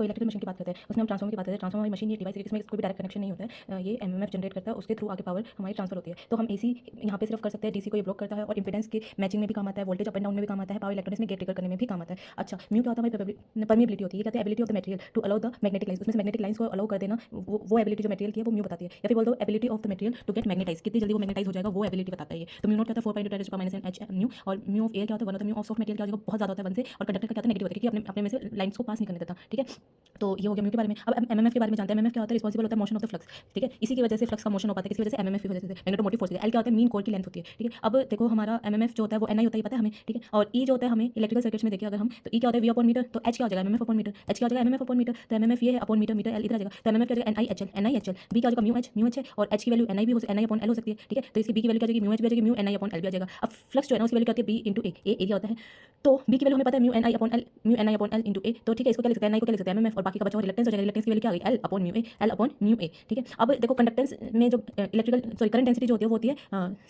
देखो electrical machine की बात करते हैं, उसमें हम ट्रांसफार्मर की बात करते हैं। ट्रांसफार्मर मशीन ये डिवाइस है जिसमें कोई भी डायरेक्ट कनेक्शन नहीं होता है। ये एमएमएफ जनरेट करता है, उसके थ्रू आगे पावर हमारी ट्रांसफर होती है। तो हम एसी यहाँ पे सिर्फ कर सकते हैं, डीसी को ये ब्लॉक करता है और इंपेडेंस के मैचिंग में भी काम आता है, वोल्टेज अप एंड डाउन में भी काम आता है, पावर इलेक्ट्रॉनिक्स में गेट ट्रिगर करने में भी काम आता है। अच्छा, म्यू क्या होता है हमारी परमिबिलिटी होती है। ये कहते हैं ability of the material to allow the magnetic lines, उसमें मैग्नेटिक लाइन्स को अलाउ कर देना, वो एबिलिटी जो मटेरियल की है वो म्यू बताती है। या फिर बोल दो ability of the material to get magnetise, कितनी जल्दी वो मैग्नेटाइज हो जाएगा वो एबिलिटी बताता है ये। तो म्यू नॉट क्या होता है 4.2 10 - एच म्यू, और म्यू ऑफ एयर क्या होता है 1 होता है। म्यू ऑफ सॉफ्ट मटेरियल क्या होगा बहुत ज़्यादा होता है 1 से, और कंडक्टर का क्या होता है नेगेटिव होता है क्योंकि अपने में से लाइन्स को पास नहीं करने देता। ठीक है, तो ये हो गया म्यू के बारे में। अब एमएमएफ के बारे में जानते हैं। एमएमएफ क्या होता है, रिस्पांसिबल होता है मोशन ऑफ द फ्लक्स। ठीक है, इसी की वजह से फ्लक्स का मोशन हो पाता है, किसी वजह से एमएमएफ की वजह से मैग्नेटोमोटिव फोर्स। एल क्या होता है, मीन कोर की लेंथ होती है। ठीक है, अब देखो हमारा एमएमएफ जो होता है वो एनआई होता है, पता है हमें। ठीक है, और ई जो होता है हमें इलेक्ट्रिकल सर्किट्स में देखिए अगर हम, तो ई क्या होता है वी अपॉन मीटर, तो एच क्या हो जाएगा एमएमएफ अपॉन मीटर। एच क्या हो जाएगा एमएमएफ अपॉन मीटर, तो एमएमएफ ये है अपॉन मीटर, मीटर एल इधर आ जाएगा, तो एमएमएफ क्या हो जाएगा एनआई एचएल। बी क्या हो जाएगा म्यू एच है, और एच की वैल्यू एनआई भी हो एनआई अपॉन एल हो सकती है। ठीक है, तो इसकी बी की वैल्यू क्या हो जाएगी म्यू एच भी आ जाएगी, म्यू एनआई अपॉन एल भी आ जाएगा। अब फ्लक्स जो है ना उसकी वैल्यू क्या होती है बी इंटू ए एरिया होता है, तो बी की वैल्यू हमें पता है mu NI upon L, mu NI upon L into A. तो ठीक है, इसको क्या लिख सकते हैं एनआई को क्या लिख सकते हैं एमएमएफ, और बाकी का बचा हुआ रिलक्टेंस हो जाएगा। रिलक्टेंस की वैल्यू क्या आ गई L upon mu A, L upon mu A. ठीक है, अब देखो कंडक्टेंस में जो इलेक्ट्रिकल करंट डेंसिटी जो होती है वो होती है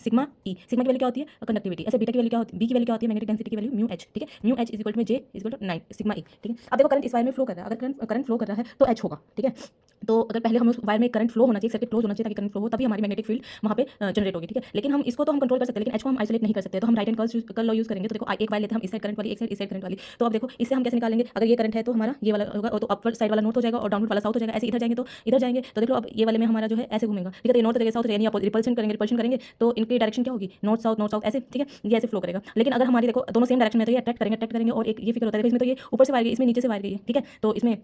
सिग्मा ई। सिग्मा की वैल्यू क्या होती है कंडक्टिविटी। ऐसे बीटा की वैल्यू क्या होती है, बी की वैल्यू क्या होती है मैग्नेटिक डेंसिटी की वैल्यू म्यू एच। ठीक है, mu H is equal to J is equal to 9 sigma E. ठीक है, अब देखो करंट इस वायर में फ्लो कर रहा है, अगर करंट फ्लो कर रहा है तो एच होगा। ठीक है, तो अगर पहले हमें उस वायर में करंट फ्लो होना चाहिए, सर्किट क्लोज होना चाहिए ताकि करंट फ्लो हो, तभी हमारी मैग्नेटिक फील्ड वहाँ पे जनरेट होगी। ठीक है, लेकिन हम इसको तो हम कंट्रोल कर सकते हैं, लेकिन एच को हम आइसोलेट नहीं कर सकते। तो हम right hand curl law use करेंगे। तो देखो एक वायर लेते हैं हम, इस साइड करंट वाली, एक साइड इस साइड करंट वाली। तो अब देखो इससे हम कैसे निकालेंगे, अगर ये करंट है तो हमारा ये वाला होगा, तो अपवर्ड साइड वाला नॉर्थ हो जाएगा और डाउनवर्ड वाला साउथ हो जाएगा। ऐसे इधर जाएंगे तो इधर जाएंगे, तो देख लो अब ये वाले में हमारा जो है ऐसे घूमेगा। ठीक है, तो ये नॉर्थ हो जाएगा साउथ हो जाएगा, यानी रिपल्शन करेंगे तो इनकी डायरेक्शन क्या होगी नॉर्थ साउथ ऐसे। ठीक है, ये ऐसे फ्लो करेगा। लेकिन अगर हमारी देखो दोनों सेम डायरेक्शन में तो ये अट्रैक्ट करेंगे। और एक ये फिगर होता है इसमें, तो ये ऊपर से वायर गई, इसमें नीचे से वायर गई है। ठीक है, तो इसमें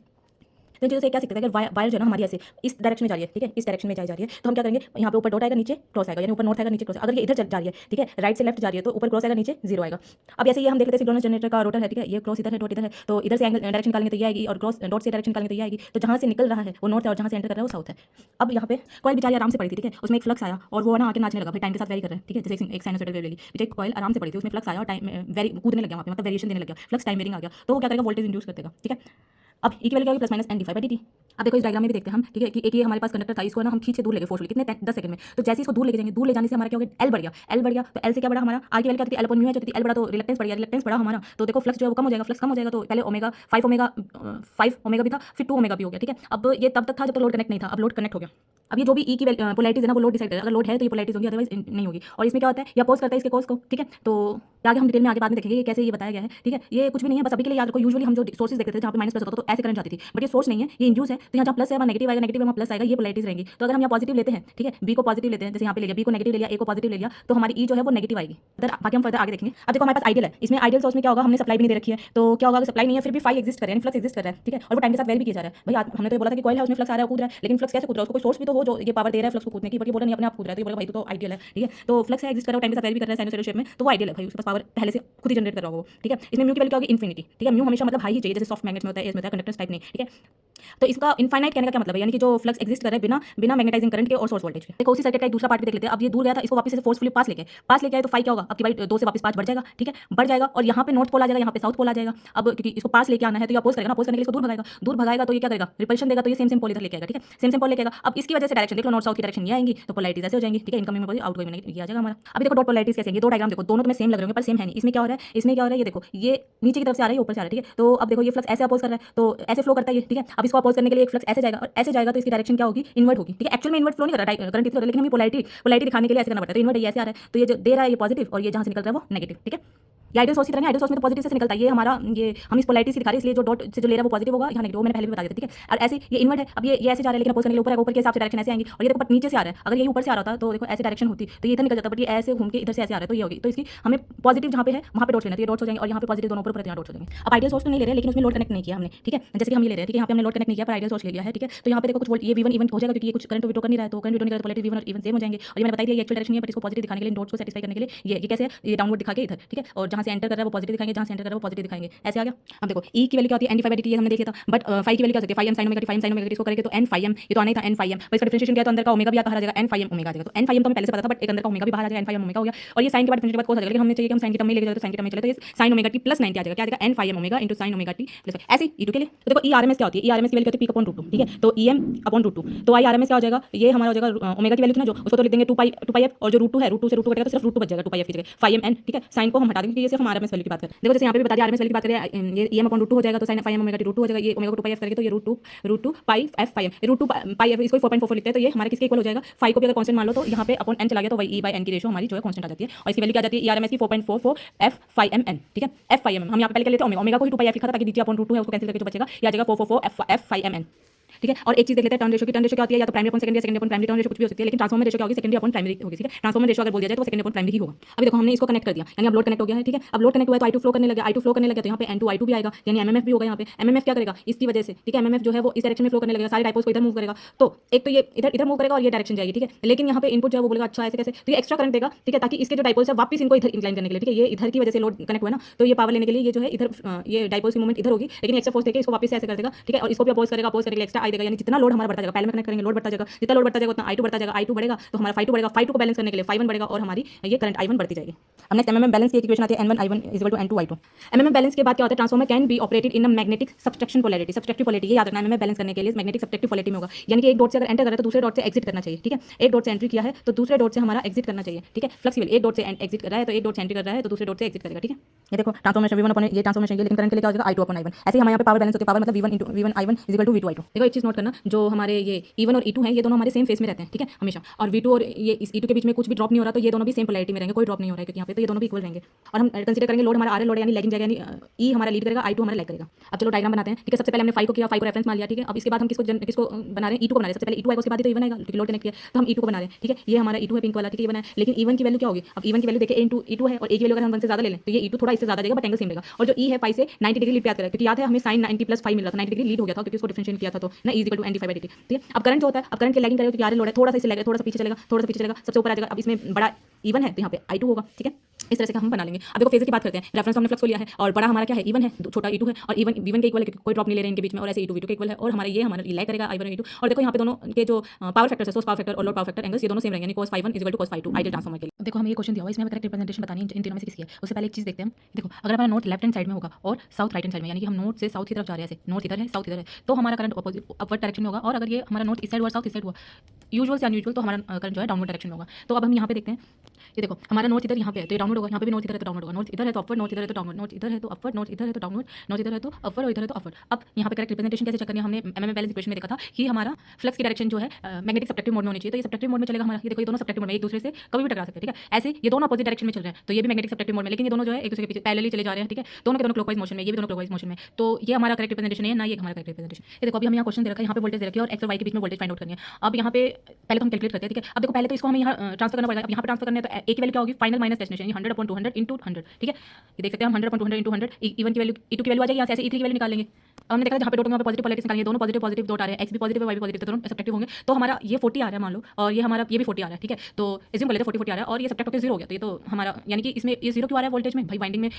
तो जैसे क्या सीखते हैं, अगर वायर जो है ना हमारी ऐसे इस डायरेक्शन में जा रही है। ठीक है, इस डायरेक्शन में जा रही है, तो हम क्या करेंगे यहाँ पे ऊपर डॉट आएगा नीचे क्रॉस आएगा, यानी ऊपर नॉर्थ आएगा नीचे क्रॉस। अगर ये इधर जा रही है, ठीक है राइट से लेफ्ट जा रही है, तो ऊपर क्रॉस आएगा नीचे जीरो आएगा। अब ऐसे ये हम देख लेते हैं सिंक्रोनस जनरेटर का रोटर है। ठीक है, ये क्रॉस इधर है डॉट इधर है, तो इधर से एंगल डायरेक्शन निकालेंगे तो ये आएगी, और क्रॉस डॉट से डायरेक्शन निकालेंगे तो ये आएगी। तो जहाँ से निकल रहा है वो नॉर्थ है और जहाँ से एंटर कर रहा है वो साउथ है। अब यहाँ पे कॉइल बेचारी आराम से पड़ी थी। ठीक है, उसमें एक फ्लक्स आया और वो ना आके नाचने लगा, भाई टाइम के साथ वेरी कर रहा है। ठीक है, जैसे एक साइनसॉइडल वेव ले ली, बेचारी कॉइल आराम से पड़ी थी, उसमें फ्लक्स आया और टाइम वेरी कूदने लग गया वहाँ पे, मतलब वेरिएशन देने लग गया, फ्लक्स टाइम वेरिंग आ गया। तो वो क्या करेगा वोल्टेज इंड्यूस कर देगा। ठीक है, अब ई की वैल्यू क्या होगी plus minus N D phi by D T. अब देखो इस डायग्राम में भी देखते हैं हम। ठीक है, कि एक ये हमारे पास कंडक्टर था, इसको ना हम खींच के दूर लेके फोर्सफुली कितने 10 सेकंड में। तो जैसे इसको दूर लेके जाएंगे, दूर ले जाने से हमारा क्या होगा एल बढ़ गया। तो एल से क्या बढ़ा हमारा आर की वैल्यू क्या थी एल अपॉन म्यू है, जो थी एल बढ़ा तो रिलक्टेंस बढ़ गया, रिलक्टेंस बढ़ा हमारा। तो देखो फ्लक्स जो है वो कम हो जाएगा, फ्लक्स कम हो जाएगा तो पहले ओमेगा 5 ओमेगा भी था, फिर 2 ओमेगा भी हो गया। ठीक है, अब ये तब तक था जब तक लोड कनेक्ट नहीं था, अब लोड कनेक्ट हो गया। अब ये जो भी ई की पोलैरिटीज है ना वो लोड डिसाइड करेगा, अगर लोड है तो ये पोलैरिटीज होगी, अदरवाइज नहीं होगी। और इसमें क्या होता है ये अपोज करता है इसके कॉस को। ठीक है, तो आगे हम डिटेल में आगे बाद में देखेंगे कैसे ये बताया गया है। ठीक है, ये कुछ भी नहीं है, बस अभी के लिए याद रखो। यूजुअली हम जो सोर्सेज देखते थे जहाँ पे माइनस प्लस होता था तो ऐसे करंट जाती थी, बट ये सोर्स नहीं है, ये इंड्यूस है। तो यहाँ जहाँ प्लस है वहाँ नेगेटिव आएगा, नेगेटिव वहाँ प्लस आएगा, ये पोलैरिटीज रहेंगी। तो अगर हम यहाँ पॉजिटिव लेते हैं, ठीक है बी को पॉजिटिव लेते हैं, जैसे यहाँ पे ले लिया बी को नेगेटिव ले लिया, ए को पॉजिटिव ले लिया, तो हमारी ई जो है वो नेगेटिव आएगी। बाकी हम फर्दर आगे देखेंगे। अब देखो हमारे पास आइडियल है, इसमें आइडियल सोर्स में क्या होगा, हमने सप्लाई भी नहीं दे रखी है, तो क्या होगा सप्लाई नहीं है फिर भी फाई एग्जिस्ट कर रहा है, फ्लक्स एग्जिस्ट कर रहा है। ठीक है, और वो टाइम के साथ वेरी भी किया जा रहा है। भाई हमने तो बोला था कि कॉइल है उसमें फ्लक्स आ रहा है कूद रहा है, लेकिन फ्लक्स कैसे कूद रहा है, उसको कोई सोर्स भी तो हो जो ये पावर दे रहा है फ्लक्स को कूदने की, बट ये बोला नहीं अपने आप कूद रहा है, तो ये बोला भाई तो आइडियल है। ठीक है, तो फ्लक्स है एग्जिस्ट कर रहा है, टाइम के साथ वेरी भी कर रहा है साइनसॉइडल शेप में, तो वो आइडियल है भाई, उसके पास पावर पहले से खुद ही जनरेट कर रहा होगा। ठीक है, इसमें म्यू की वैल्यू क्या होगी इन्फिनिटी। ठीक है, म्यू हमेशा मतलब हाई ही चाहिए, जैसे सॉफ्ट मैग्नेट में होता है, एज में होता है, कंडक्टेंस टाइप नहीं। ठीक है, तो इसका इनफाइनाइट कहने का क्या मतलब है, यानी कि जो फ्लक्स एग्जिस्ट कर रहा है बिना मैग्नेटाइजिंग करंट के और सोर्स वोल्टेज के। देखो उसी सर्किट का एक दूसरा पार्ट भी देख लेते हैं। अब ये दूर गया था, इसको वापस से फोर्सफुली पास लेके आए तो फाई क्या होगा आपकी भाई 2 से वापस 5 बढ़ जाएगा। ठीक है, बढ़ जाएगा और यहाँ पे नॉर्थ पोल आ जाएगा, यहाँ पे साउथ पोल आ जाएगा। अब क्योंकि इसको पास लेके आना है तो ये अपोज करेगा ना, अपोज करने के लिए इसको दूर भगाएगा तो ये क्या करेगा रिपल्शन देगा, तो ये सेम पोल इधर लेके आएगा। ठीक है, सेम पोल लेके आएगा। अब इसकी वजह से डायरेक्शन देख लो, नॉर्थ साउथ की डायरेक्शन ये आएंगी, तो पोलैरिटीज ऐसे हो जाएंगी। ठीक है, इनकमिंग में पॉजिटिव आउटगोइंग में ये आ जाएगा हमारा। अभी देखो डॉट पोलैरिटीज कैसे आएंगी, दो डायग्राम देखो, दोनों तुम्हें सेम लग रहे होंगे पर सेम है नहीं। इसमें क्या हो रहा है, ये देखो ये नीचे की तरफ से आ रहा है, ऊपर से आ रहा है। ठीक है, तो अब देखो ये फ्लक्स ऐसे अपोज कर रहा है तो ऐसे फ्लो करता है ये। ठीक है, अब इसको अपोज करने के लिए एक फ्लक्स ऐसे जाएगा और ऐसे जाएगा, तो इसकी डायरेक्शन क्या होगी इन्वर्ट होगी। ठीक है, एक्चुअल में इन्वर्ट फ्लो नहीं कर रहा है करंट इधर, लेकिन हमें पोलैरिटी दिखाने के लिए ऐसे करना पड़ता है। तो इन्वर्ट ऐसे आ रहा है, तो ये जो दे रहा है ये पॉजिटिव और ये जहाँ से निकल रहा है वो नेगेटिव। ठीक है, ये आइडियल सोर्स की तरह है, आइडियल सोर्स में तो पॉजिटिव से निकलता है, ये हमारा ये हम इस पोलैरिटी से दिखा रहे हैं, इसलिए जो डॉट से जो ले रहा है वो पॉजिटिव होगा, यहाँ नेगेटिव, मैंने पहले भी बता दिया था। ठीक है, और ऐसे ये इन्वर्ट है, अब ये ऐसे जा रहा है, लेकिन अपोज करने के लिए ऊपर है, ऊपर के हिसाब से डायरेक्शन ऐसे आएंगी। और ये देखो बट नीचे से आ रहा है, अगर ये ऊपर से आ रहा था तो देखो ऐसे डायरेक्शन होती तो ये इधर निकल जाता, बट ये ऐसे घूम के इधर से ऐसे आ रहा है, तो ये होगी। तो इसकी हमें पॉजिटिव जहाँ पे है वहाँ पे डॉट्स लेना है, तो ये डॉट्स हो जाएंगे, और यहाँ पे पॉजिटिव दोनों ऊपर यहाँ डॉट्स हो जाएंगे। अब आइडियल सोर्स तो नहीं ले रहे, लेकिन उसमें लोड कनेक्ट नहीं किया हमने। ठीक है, जैसे कि हम ये ले रहे हैं, ठीक है यहाँ पे हमने लोड कनेक्ट नहीं किया पर आइडियल सोर्स ले लिया है। ठीक है, तो यहाँ पे देखो कुछ ये V1 इवेंट हो जाएगा, क्योंकि ये कुछ करंट विड्रॉ कर नहीं रहा है, तो करंट विड्रॉ नहीं कर रहा है, पोलैरिटी V1 और इवन सेम हो जाएंगे। और ये मैंने बता दिया ये एक्चुअल डायरेक्शन है, बट इसको पॉजिटिव दिखाने के लिए डॉट्स को सेटिस्फाई करने के लिए ये कैसे है, ये डाउनवर्ड दिखा के इधर। ठीक है, और जहाँ से एंटर कर रहा है वो पॉजिटिव दिखाएंगे, जहाँ से एंटर कर रहा है वो पॉजिटिव दिखाएंगे, ऐसे आ गया। अब देखो ई की वैल्यू क्या होती है n d5/dt, ये हमने देखा था, बट फाई की वैल्यू क्या होती है phi m sin omega t, phi m sin omega t इसको करेंगे तो n फाई m, ये तो आना ही था n फाई m। इसका डिफरेंशिएशन क्या है, तो अंदर का ओमेगा भी आता है n फाई m ओमेगा आ जाएगा। तो n फाई m तो हमें पहले से पता था, बट एक अंदर का ओमेगा भी बाहर आ जाएगा, n फाई m ओमेगा हो गया। और ये साइन के बाद डिफरेंशिएशन के बाद कोस आ जाएगा, लेकिन हमने चाहिए कि हम साइन की टर्म में लेके जाए, तो साइन की टर्म में चले, तो ये sin ओमेगा t प्लस 90 आ जाएगा, क्या आ जाएगा n phi m omega into sin omega t plus ऐसे e2 के लिए। तो देखो e RMS क्या होती है, e RMS की वैल्यू होती है p /√2। ठीक है, तो em /√2, तो i RMS क्या हो जाएगा, ये हमारा हो जाएगा ओमेगा की वैल्यू थी ना जो, उसको तो लिख देंगे 2 पाई f, और जो √2 है √2 से √2 कटेगा तो सिर्फ √2 बच जाएगा, 2 पाई f की जगह फाई m n। ठीक है, साइन को हम हटा देंगे, ये सिर्फ हम आरएमएस वैल्यू की बात करें। देखो जैसे यहाँ पे भी बता दिया आरएमएस वैल्यू की बात करें, ये एम अपॉन रूट 2 हो जाएगा तो sign 5m omega T root 2 हो जाएगा, ये ओमेगा को 2 पाई एफ करेंगे तो ये रूट टू पाई एफ 5m, रूट 2 पाई एफ, इसको 4.44 लिखते हैं तो ये हमारे किसके इक्वल हो जाएगा, 5 को भी अगर कांस्टेंट मान लो तो यहाँ पे अपॉन n चला गया तो वही e बाई n की रेशो हमारी जो है कांस्टेंट आ जाती है और इसकी वैल्यू क्या आ जाती है, आरएमएस की 4.44 एफ 5mn, ठीक है, एफ 5mn हम यहाँ पे पहले कर लेते हैं ओमेगा को ही 2 पाई एफ लिखा था ताकि dt अपॉन रूट 2 है उसको कैंसिल करके जो बचेगा ये आ जाएगा 444 एफ 5mn, ठीक है। और एक चीज देख लेते हैं टर्न रेशो की। टर्न रेशो क्या होती है, या तो primary upon secondary, secondary upon primary, turn ratio कुछ भी हो सकती है, लेकिन ट्रांसफॉर्मर रेशो क्या होगी, सेकेंडरी अपॉन प्राइमरी होगी, ठीक है। ट्रांसफॉर्मर रेशो अगर बोल दिया जाए तो सेकेंडरी अपॉन प्राइमरी ही होगा। अभी देखो हमने इसको कनेक्ट कर दिया, यानी अब लोड कनेक्ट हो गया है, ठीक है। अब लोड कनेक्ट हुआ है तो I2 फ्लो करने लगा, I2 फ्लो करने लगा तो यहाँ पे N2 I2 भी आएगा, यानी MMF भी होगा यहाँ पे। MMF क्या करेगा इसकी वजह से, ठीक है, MMF जो है वो इस डायरेक्शन में फ्लो करने लगेगा, सारे डाइपोल्स को इधर मूव करेगा, तो एक तो ये इधर मूव करेगा और ये डायरेक्शन जाएगी, ठीक है। लेकिन यहाँ पे इनपुट जो है वो बोलेगा अच्छा ऐसे कैसे, तो ये एक्स्ट्रा करंट देगा, ठीक है, ताकि इसके जो डाइपोल्स है वापस इनको इधर इंक्लाइन करने के लिए, ठीक है। ये इधर की वजह से लोड कनेक्ट हुआ ना, तो ये पावर लेने के लिए ये जो है इधर ये डाइपोल्स की मूवमेंट इधर होगी, लेकिन एक्स्ट्रा फोर्स देके इसको वापस से ऐसे कर देगा, ठीक है। और इसको भी अपोज करेगा, अपोज करने के लिए एक्स्ट्रा आई देगा, यानी जितना लोड हमारा बढ़ता जाएगा, पहले में कनेक्ट करेंगे लोड बढ़ता जाएगा, जितना लोड बढ़ता जाएगा उतना I2 बढ़ता जाएगा, I2 बढ़ेगा तो हमारा ∅2 बढ़ेगा, ∅2 को बैलेंस करने के लिए ∅1 बढ़ेगा और हमारी ये करंट I1 बढ़ती जाएगी। अब नेक्स्ट एमएमएफ बैलेंस की इक्वेशन आती है N1 I1 = N2 I2। MMF balance के बाद क्या होता है, transformer can be operated in a magnetic subtraction polarity, subtractive polarity, ये याद रखना, एमएमएफ बैलेंस करने के लिए मैग्नेटिक सबट्रैक्टिव पोलैरिटी में होगा, यानी कि एक डॉट से अगर एंटर कर रहा है तो दूसरे डॉट से एग्जिट करना चाहिए, ठीक है। एक डॉट से एंट्री किया है तो दूसरे डॉट से हमारा एग्जिट करना चाहिए, ठीक है। फ्लेक्सिबल, एक डॉट से एग्जिट कर रहा है तो एक डॉट से एंट्री कर रहा है तो दूसरे डॉट से एग्जिट करेगा, ठीक है। ये देखो ट्रांसफॉर्मेशन V1 अपॉन ये ट्रांसफॉर्मेशन ये, लेकिन करंट के लिए क्या हो जाएगा I2 अपॉन I1। ऐसे ही हमारे यहाँ पे पावर बैलेंस होती है, पावर मतलब V1 I1 = V2 I2। देखो एक चीज नोट करना, जो हमारे ये E1 और E2 हैं ये दोनों हमारे सेम फेस में रहते हैं, ठीक है, हमेशा, और V2 और ये इस E2 के बीच में कुछ भी ड्रॉप नहीं हो रहा तो ये दोनों भी सेम पोलैरिटी में रहेंगे, कोई ड्रॉप नहीं हो रहा है क्योंकि यहाँ पे तो ये दोनों भी इक्वल रहेंगे। और हम कंसीडर करेंगे लोड हमारा RL लोड यानी लैगिंग जाएगा, यानी E हमारा लीड करेगा, I2 हमारा लैग करेगा। अब चलो डायग्राम बनाते हैं, ठीक है। सबसे पहले हमने 5 को किया, 5 को रेफरेंस मान लिया, ठीक है। अब इसके बाद हम किसको बना रहे हैं, E2 को बना रहे हैं। सबसे पहले E2 आएगा उसके बाद ही तो E1 आएगा क्योंकि लोड कनेक्ट किया, तो हम E2 को बना रहे हैं, ठीक है। ये हमारा E2 है पिंक वाला, ठीक है, ये बना है। लेकिन E1 की वैल्यू क्या होगी, अब E1 की वैल्यू देखिए E2 है और A की वैल्यू अगर हम 1 से ज्यादा ले लें तो ये E2 थोड़ा इससे ज्यादा देगा बट एंगल सेम रहेगा। और जो E है 5 से 90 डिग्री लीड पे याद करें, क्योंकि याद है हमें sin 90 + 5 मिल रहा था, 90 डिग्री लीड हो गया था क्योंकि उसको डिफरेंशिएट किया था तो ना E = NdΦ/dt, ठीक है। अब करंट जो होता है, अब करंट के लैगिंग करेगा क्योंकि RL लोड है, थोड़ा सा इससे लैग, थोड़ा सा पीछे चलेगा, थोड़ा सा पीछे चलेगा, सबसे ऊपर आ जाएगा। अब इसमें बड़ा E1 है तो यहाँ पे I2 होगा, ठीक है। इस तरह से हम बना लेंगे। अब देखो फेजर की बात करते हैं, रेफरेंस हमने फ्लक्स को लिया है और बड़ा हमारा क्या है E1 है, छोटा E2 है और E1 V1 के इक्वल है, कोई ड्रॉप नहीं ले रहे हैं इनके बीच में, और ऐसे E2 V2 के इक्वल है और हमारा ये लैग करेगा I1 और E2। और देखो यहाँ पे दोनों के जो पावर फैक्टर है, सोर्स पावर फैक्टर और लोड पावर फैक्टर एंगल्स ये दोनों सेम रहेंगे, यानी cos ∅1 = cos ∅2 आइडियल ट्रांसफार्मर के लिए। देखो हमें ये क्वेश्चन दिया हुआ है, इसमें हमें करेक्ट रिप्रेजेंटेशन बतानी है इन तीनों में से किसकी है। उससे पहले एक चीज देखते हैं, देखो अगर हमारा नॉर्थ लेफ्ट हैंड साइड में होगा और साउथ राइट हैंड साइड में, यानी कि हम नॉर्थ से साउथ की तरफ जा रहे हैं, ऐसे नॉर्थ इधर है साउथ इधर है, तो हमारा करंट अपोजिट अपवर्ड डायरेक्शन में होगा। और अगर ये हमारा नॉर्थ इस साइड हुआ साउथ इस साइड हुआ, यूजुअल से अनयूजुअल, तो हमारा करंट जो है डाउनवर्ड डायरेक्शन में होगा। तो अब हम यहाँ पे देखते हैं, ये देखो हमारा नॉर्थ इधर यहाँ पे है तो ये डाउनवर्ड होगा, यहाँ पे भी नॉर्थ इधर है तो डाउनवर्ड होगा, नॉर्थ इधर है तो अपवर्ड, नॉर्थ इधर है तो डाउनवर्ड, नॉर्थ इधर है तो अपवर्ड, नॉर्थ इधर है तो डाउनवर्ड, नॉर्थ इधर है तो अपवर्ड और इधर है तो अपवर्ड। अब यहाँ पे करेक्ट रिप्रेजेंटेशन कैसे चेक करनी है, हमने एमएमएफ बैलेंस इक्वेशन में देखा था कि हमारा फ्लक्स की डायरेक्शन जो है मैग्नेटिक सबट्रैक्टिव मोड में होनी चाहिए, तो ये सबट्रैक्टिव मोड में चलेगा हमारा। ये देखो ये दोनों सबट्रैक्टिव मोड में एक दूसरे से कभी भी टकरा सकते हैं, ठीक है। ऐसे ये दोनों अपोजिट डायरेक्शन में चल रहे हैं तो ये भी मैग्नेटिक सबट्रैक्टिव मोड में, लेकिन ये दोनों जो है एक दूसरे के पीछे पैरेलली चले जा रहे हैं, ठीक है। दोनों के दोनों क्लॉकवाइज मोशन में, ये भी दोनों क्लॉकवाइज मोशन में, तो ये हमारा करेक्ट रिप्रेजेंटेशन है ना, ये हमारा करेक्ट रिप्रेजेंटेशन। ये देखो अभी हमें यहाँ क्वेश्चन दे रखा है, यहाँ पे वोल्टेज दे रखी है और एक्स और वाई के बीच में वोल्टेज फाइंड आउट करनी है। अब यहाँ पे पहले तो हम कैलकुलेट करते हैं, ठीक है। अब देखो पहले तो इसको हमें यहाँ ट्रांसफर करना पड़ेगा। अब यहाँ पे ट्रांसफर करना है तो ए की वैल्यू क्या होगी, फाइनल माइनस डेस्टिनेशन, 100/200 × 100, ठीक है। ये देख सकते हैं हम 100/200 × 100, E1 की वैल्यू E2 की वैल्यू आ जाएगी, यहाँ से ऐसे E3 की वैल्यू निकाल लेंगे। हमने देखा जहाँ पे डॉट में पॉजिटिव पोलैरिटी निकालेंगे, दोनों पॉजिटिव पॉजिटिव डॉट आ रहे हैं, एक्स भी पॉजिटिव है वाई भी पॉजिटिव, दोनों सब्ट्रैक्टिव होंगे, तो हमारा ये 40 आ रहा है मान लो, और ये हमारा ये भी 40 आ रहा है, ठीक है। तो एज्यूम कर लेते हैं 40 आ रहा है और ये सब्ट्रैक्ट होकर 0 हो गया, तो ये तो हमारा यानी कि इसमें ये 0 क्यों आ रहा है वोल्टेज में, भाई वाइंडिंग में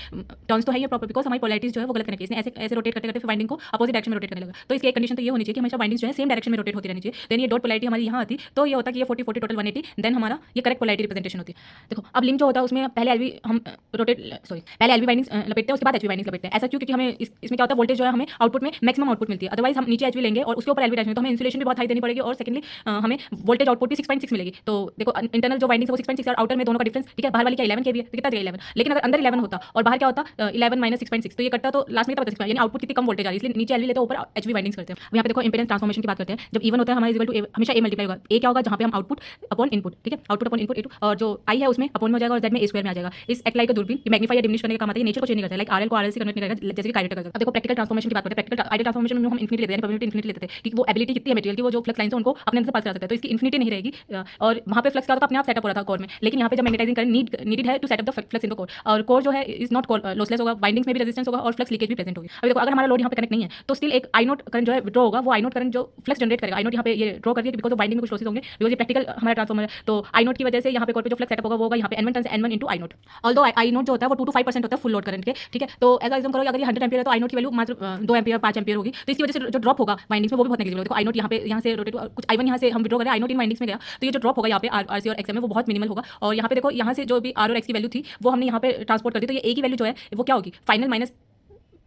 टर्न्स तो है ये प्रॉपर, बिकॉज हमारी पोलैरिटीज जो है वो गलत कनेक्ट है, इसने ऐसे ऐसे रोटेट करते करते फिर वाइंडिंग को अपोजिट डायरेक्शन में रोटेट करने लगा। तो इसकी एक कंडीशन तो ये होनी चाहिए कि हमेशा वाइंडिंग्स जो है सेम डायरेक्शन में रोटेट होती रहनी चाहिए। देन ये डॉट पोलैरिटी हमारी यहाँ आती तो ये होता कि ये 40 टोटल 180, देन हमारा ये करेक्ट पोलैरिटी रिप्रेजेंटेशन होती है। देखो अब लिंक जो होता है उसमें पहले एलवी हम पहले एलवी वाइंडिंग्स लपेटते हैं, उसके बाद एचवी वाइंडिंग्स लपेटते हैं। ऐसा क्यों, क्योंकि हमें इसमें क्या होता है वोल्टेज जो है हमें आउटपुट में मैक्सिमम आउटपुट मिलती है, अदरवाइज हम नीचे एचवी लेंगे और उसके ऊपर एलवी अटैच तो हमें इंसुलेशन भी बहुत हाई देनी पड़ेगी और सेकंडली हमें वोल्टेज आउटपुट भी 6.6 मिलेगी। तो देखो इंटरनल जो वाइंडिंग्स है वो 6.6 और आउटर में दोनों का डिफरेंस, ठीक है। बाहर वाली क्या 11 के भी है तो कितना देगा 11, लेकिन अगर अंदर 11 होता और बाहर क्या होता 11 - 6.6 तो ये कटता तो लास्ट में कितना बचता, यानी आउटपुट कितनी कम वोल्टेज आ रही है, इसलिए नीचे एलवी लेते हैं ऊपर एचवी वाइंडिंग्स करते हैं। यहाँ पे देखो इंपेडेंस ट्रांसफॉर्मेशन की बात करते हैं, जब इवन होता है हमारा इक्वल टू हमेशा ए मल्टीप्लाई होगा, ए क्या होगा जहाँ पे हम आउटपुट अपॉन इनपुट, ठीक है, आउटपुट अपॉन इनपुट A2 और जो आई है उसमें अपॉन में हो जाएगा और जेड में ए स्क्वायर में आ जाएगा। इस एक्ट लाइक का दूरबीन मैग्नीफाई या डिमिनिश करने का काम आता है, नेचर को चेंज नहीं करता है, लाइक आरएल को आरएल से कन्वर्ट नहीं करेगा जैसे कि काइनेटिक करता है। अब देखो प्रैक्टिकल ट्रांसफॉर्मेशन की बात करते हैं, प्रैक्टिकल आइडियल ट्रांसफॉर्मेशन में हम इन्फिनिटी लेते हैं, परमिटिविटी इन्फिनिटी लेते हैं कि वो एबिलिटी कितनी है मटेरियल की, वो जो फ्लक्स लाइन्स है उनको अपने अंदर से पास करा सकता है, तो इसकी इन्फिनिटी नहीं रहेगी। और वहाँ पे फ्लक्स का अपने आप सेटअप हो रहा था कोर में, लेकिन यहाँ पे जब मैग्नेटाइजिंग करंट नीडेड है to set up the flux in the core, और कोर जो है इज नॉट लॉसलेस होगा, वाइंडिंग्स में भी रेजिस्टेंस होगा और फ्लक्स लीकेज भी प्रेजेंट होगी। अब देखो अगर हमारा लोड यहाँ पे कनेक्ट नहीं है तो स्टिल एक आई नोट करंट जो है विड्रॉ होगा, वो आई नोट करंट जो फ्लक्स जनरेट करेगा, आई नोट यहाँ पे ये ड्रॉ करिए बिकॉज वाइंडिंग में कुछ लॉसेस होंगे, बिकॉज ये प्रैक्टिकल हमारा ट्रांसफॉर्मर है, तो आई नोट की वजह से यहाँ पे कोर पे जो फ्लक्स सेटअप होगा वो होगा यहाँ पे N1 × N1 * I note. Although I note जो होता है वो 2 to 5% होता है फुल लोड करंट के, ठीक है। तो ऐसा एग्जाम करो अगर ये 100 एम्पीयर है तो आई नोट की वैल्यू मात्र 2 एम्पीयर 5 एम्पीयर होगी, तो इसकी वजह से जो ड्रॉप होगा वाइंडिंग्स में वो भी बहुत नेगलिजिबल होगा। देखो आई नोट यहाँ से रोटेट कुछ I1 यहाँ से हम विड्रॉ करें, आई नोट इन वाइंडिंग्स में गया तो ये जो ड्रॉप होगा यहाँ पे RC और XM में वो बहुत मिनिमल होगा। और यहाँ पे देखो यहाँ से जो भी R और X की वैल्यू थी वो हमने यहाँ पे ट्रांसपोर्ट कर दी, तो ये A की वैल्यू जो है वो क्या होगी फाइनल माइनस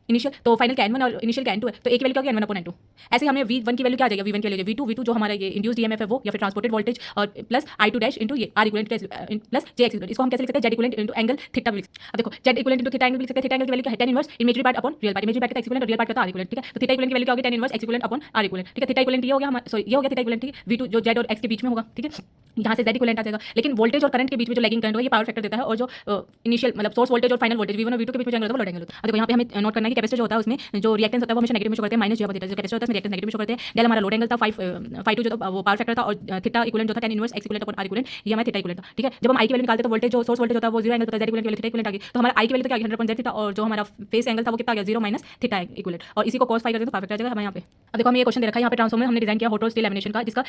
इनिशियल तो फाइनल का n1 और इनिशियल का n2 है, तो ए की वैल्यू क्या होगी n1 अपॉन n2। ऐसे ही हमें v1 की वैल्यू क्या आ जाएगा, v1 की वैल्यू v2 जो हमारा ये इंड्यूस्ड ईएमएफ है वो, या फिर ट्रांसपोर्टेड वोल्टेज, और प्लस i2 डैश इंटू ये r equivalent plus j x equivalent. इसको हम कैसे लिख सकते हैं, z equivalent into angle theta भी लिख सकते हैं। अब देखो z equivalent into theta angle लिख सकते हैं। थीटा एंगल की वैल्यू क्या है, tan inverse imaginary part upon real part. Imaginary part का x इक्विवेलेंट और रियल पार्ट का r इक्विवेलेंट, ठीक है। तो थीटा इक्विवेलेंट की वैल्यू क्या होगी, tan inverse x equivalent upon r equivalent, ठीक है। थीटा इक्विवेलेंट ये हो गया हमारा, सॉरी ये हो गया थीटा इक्विवेलेंट, ठीक है। v2 जो z और x के बीच में होगा, ठीक है। यहाँ से z इक्विवेलेंट आ जाएगा। लेकिन वोल्टेज और करंट के बीच में जो लैगिंग करंट होगा ये पावर फैक्टर देता है, और जो इनिशियल मतलब सोर्स वोल्टेज और फाइनल वोल्टेज v1 और v2 के बीच में जो एंगल होता है वो लैगिंग होता है। अब देखो यहाँ पे हमें नोट करना है कि कैपेसिटर जो होता है उसमें जो रिएक्टेंस होता है वो हमेशा नेगेटिव में शो करते हैं, माइनस जो कैपेसिटर होता है रिएक्टेंस नेगेटिव में शो करते हैं। डेल हमारा लोड एंगल था, फाई 2 जो था वो पावर फैक्टर था, और थीटा इक्विवेलेंट जो था tan inverse x equivalent upon r equivalent, ये हमारा थीटा इक्विवेलेंट था, ठीक है। जब हम i की वैल्यू निकालते हैं तो वोल्टेज जो सोर्स वोल्टेज होता है वो 0 एंगल होता है, z इक्विवेलेंट की वैल्यू थीटा इक्विवेलेंट आ गई। तो हमारा i की वैल्यू तो क्या आ गई 100% थीटा, और जो हमारा फेस एंगल था वो कितना आ गया 0 माइनस थीटा इक्विवेलेंट, और इसी को cos फाई करते हैं तो पावर फैक्टर आ जाएगा हमारे यहाँ पे। अब देखो हमें ये क्वेश्चन दे रखा है, यहाँ पे ट्रांसफॉर्मर हमने डिजाइन किया हॉट रोड स्टील लैमिनेशन का, जिसका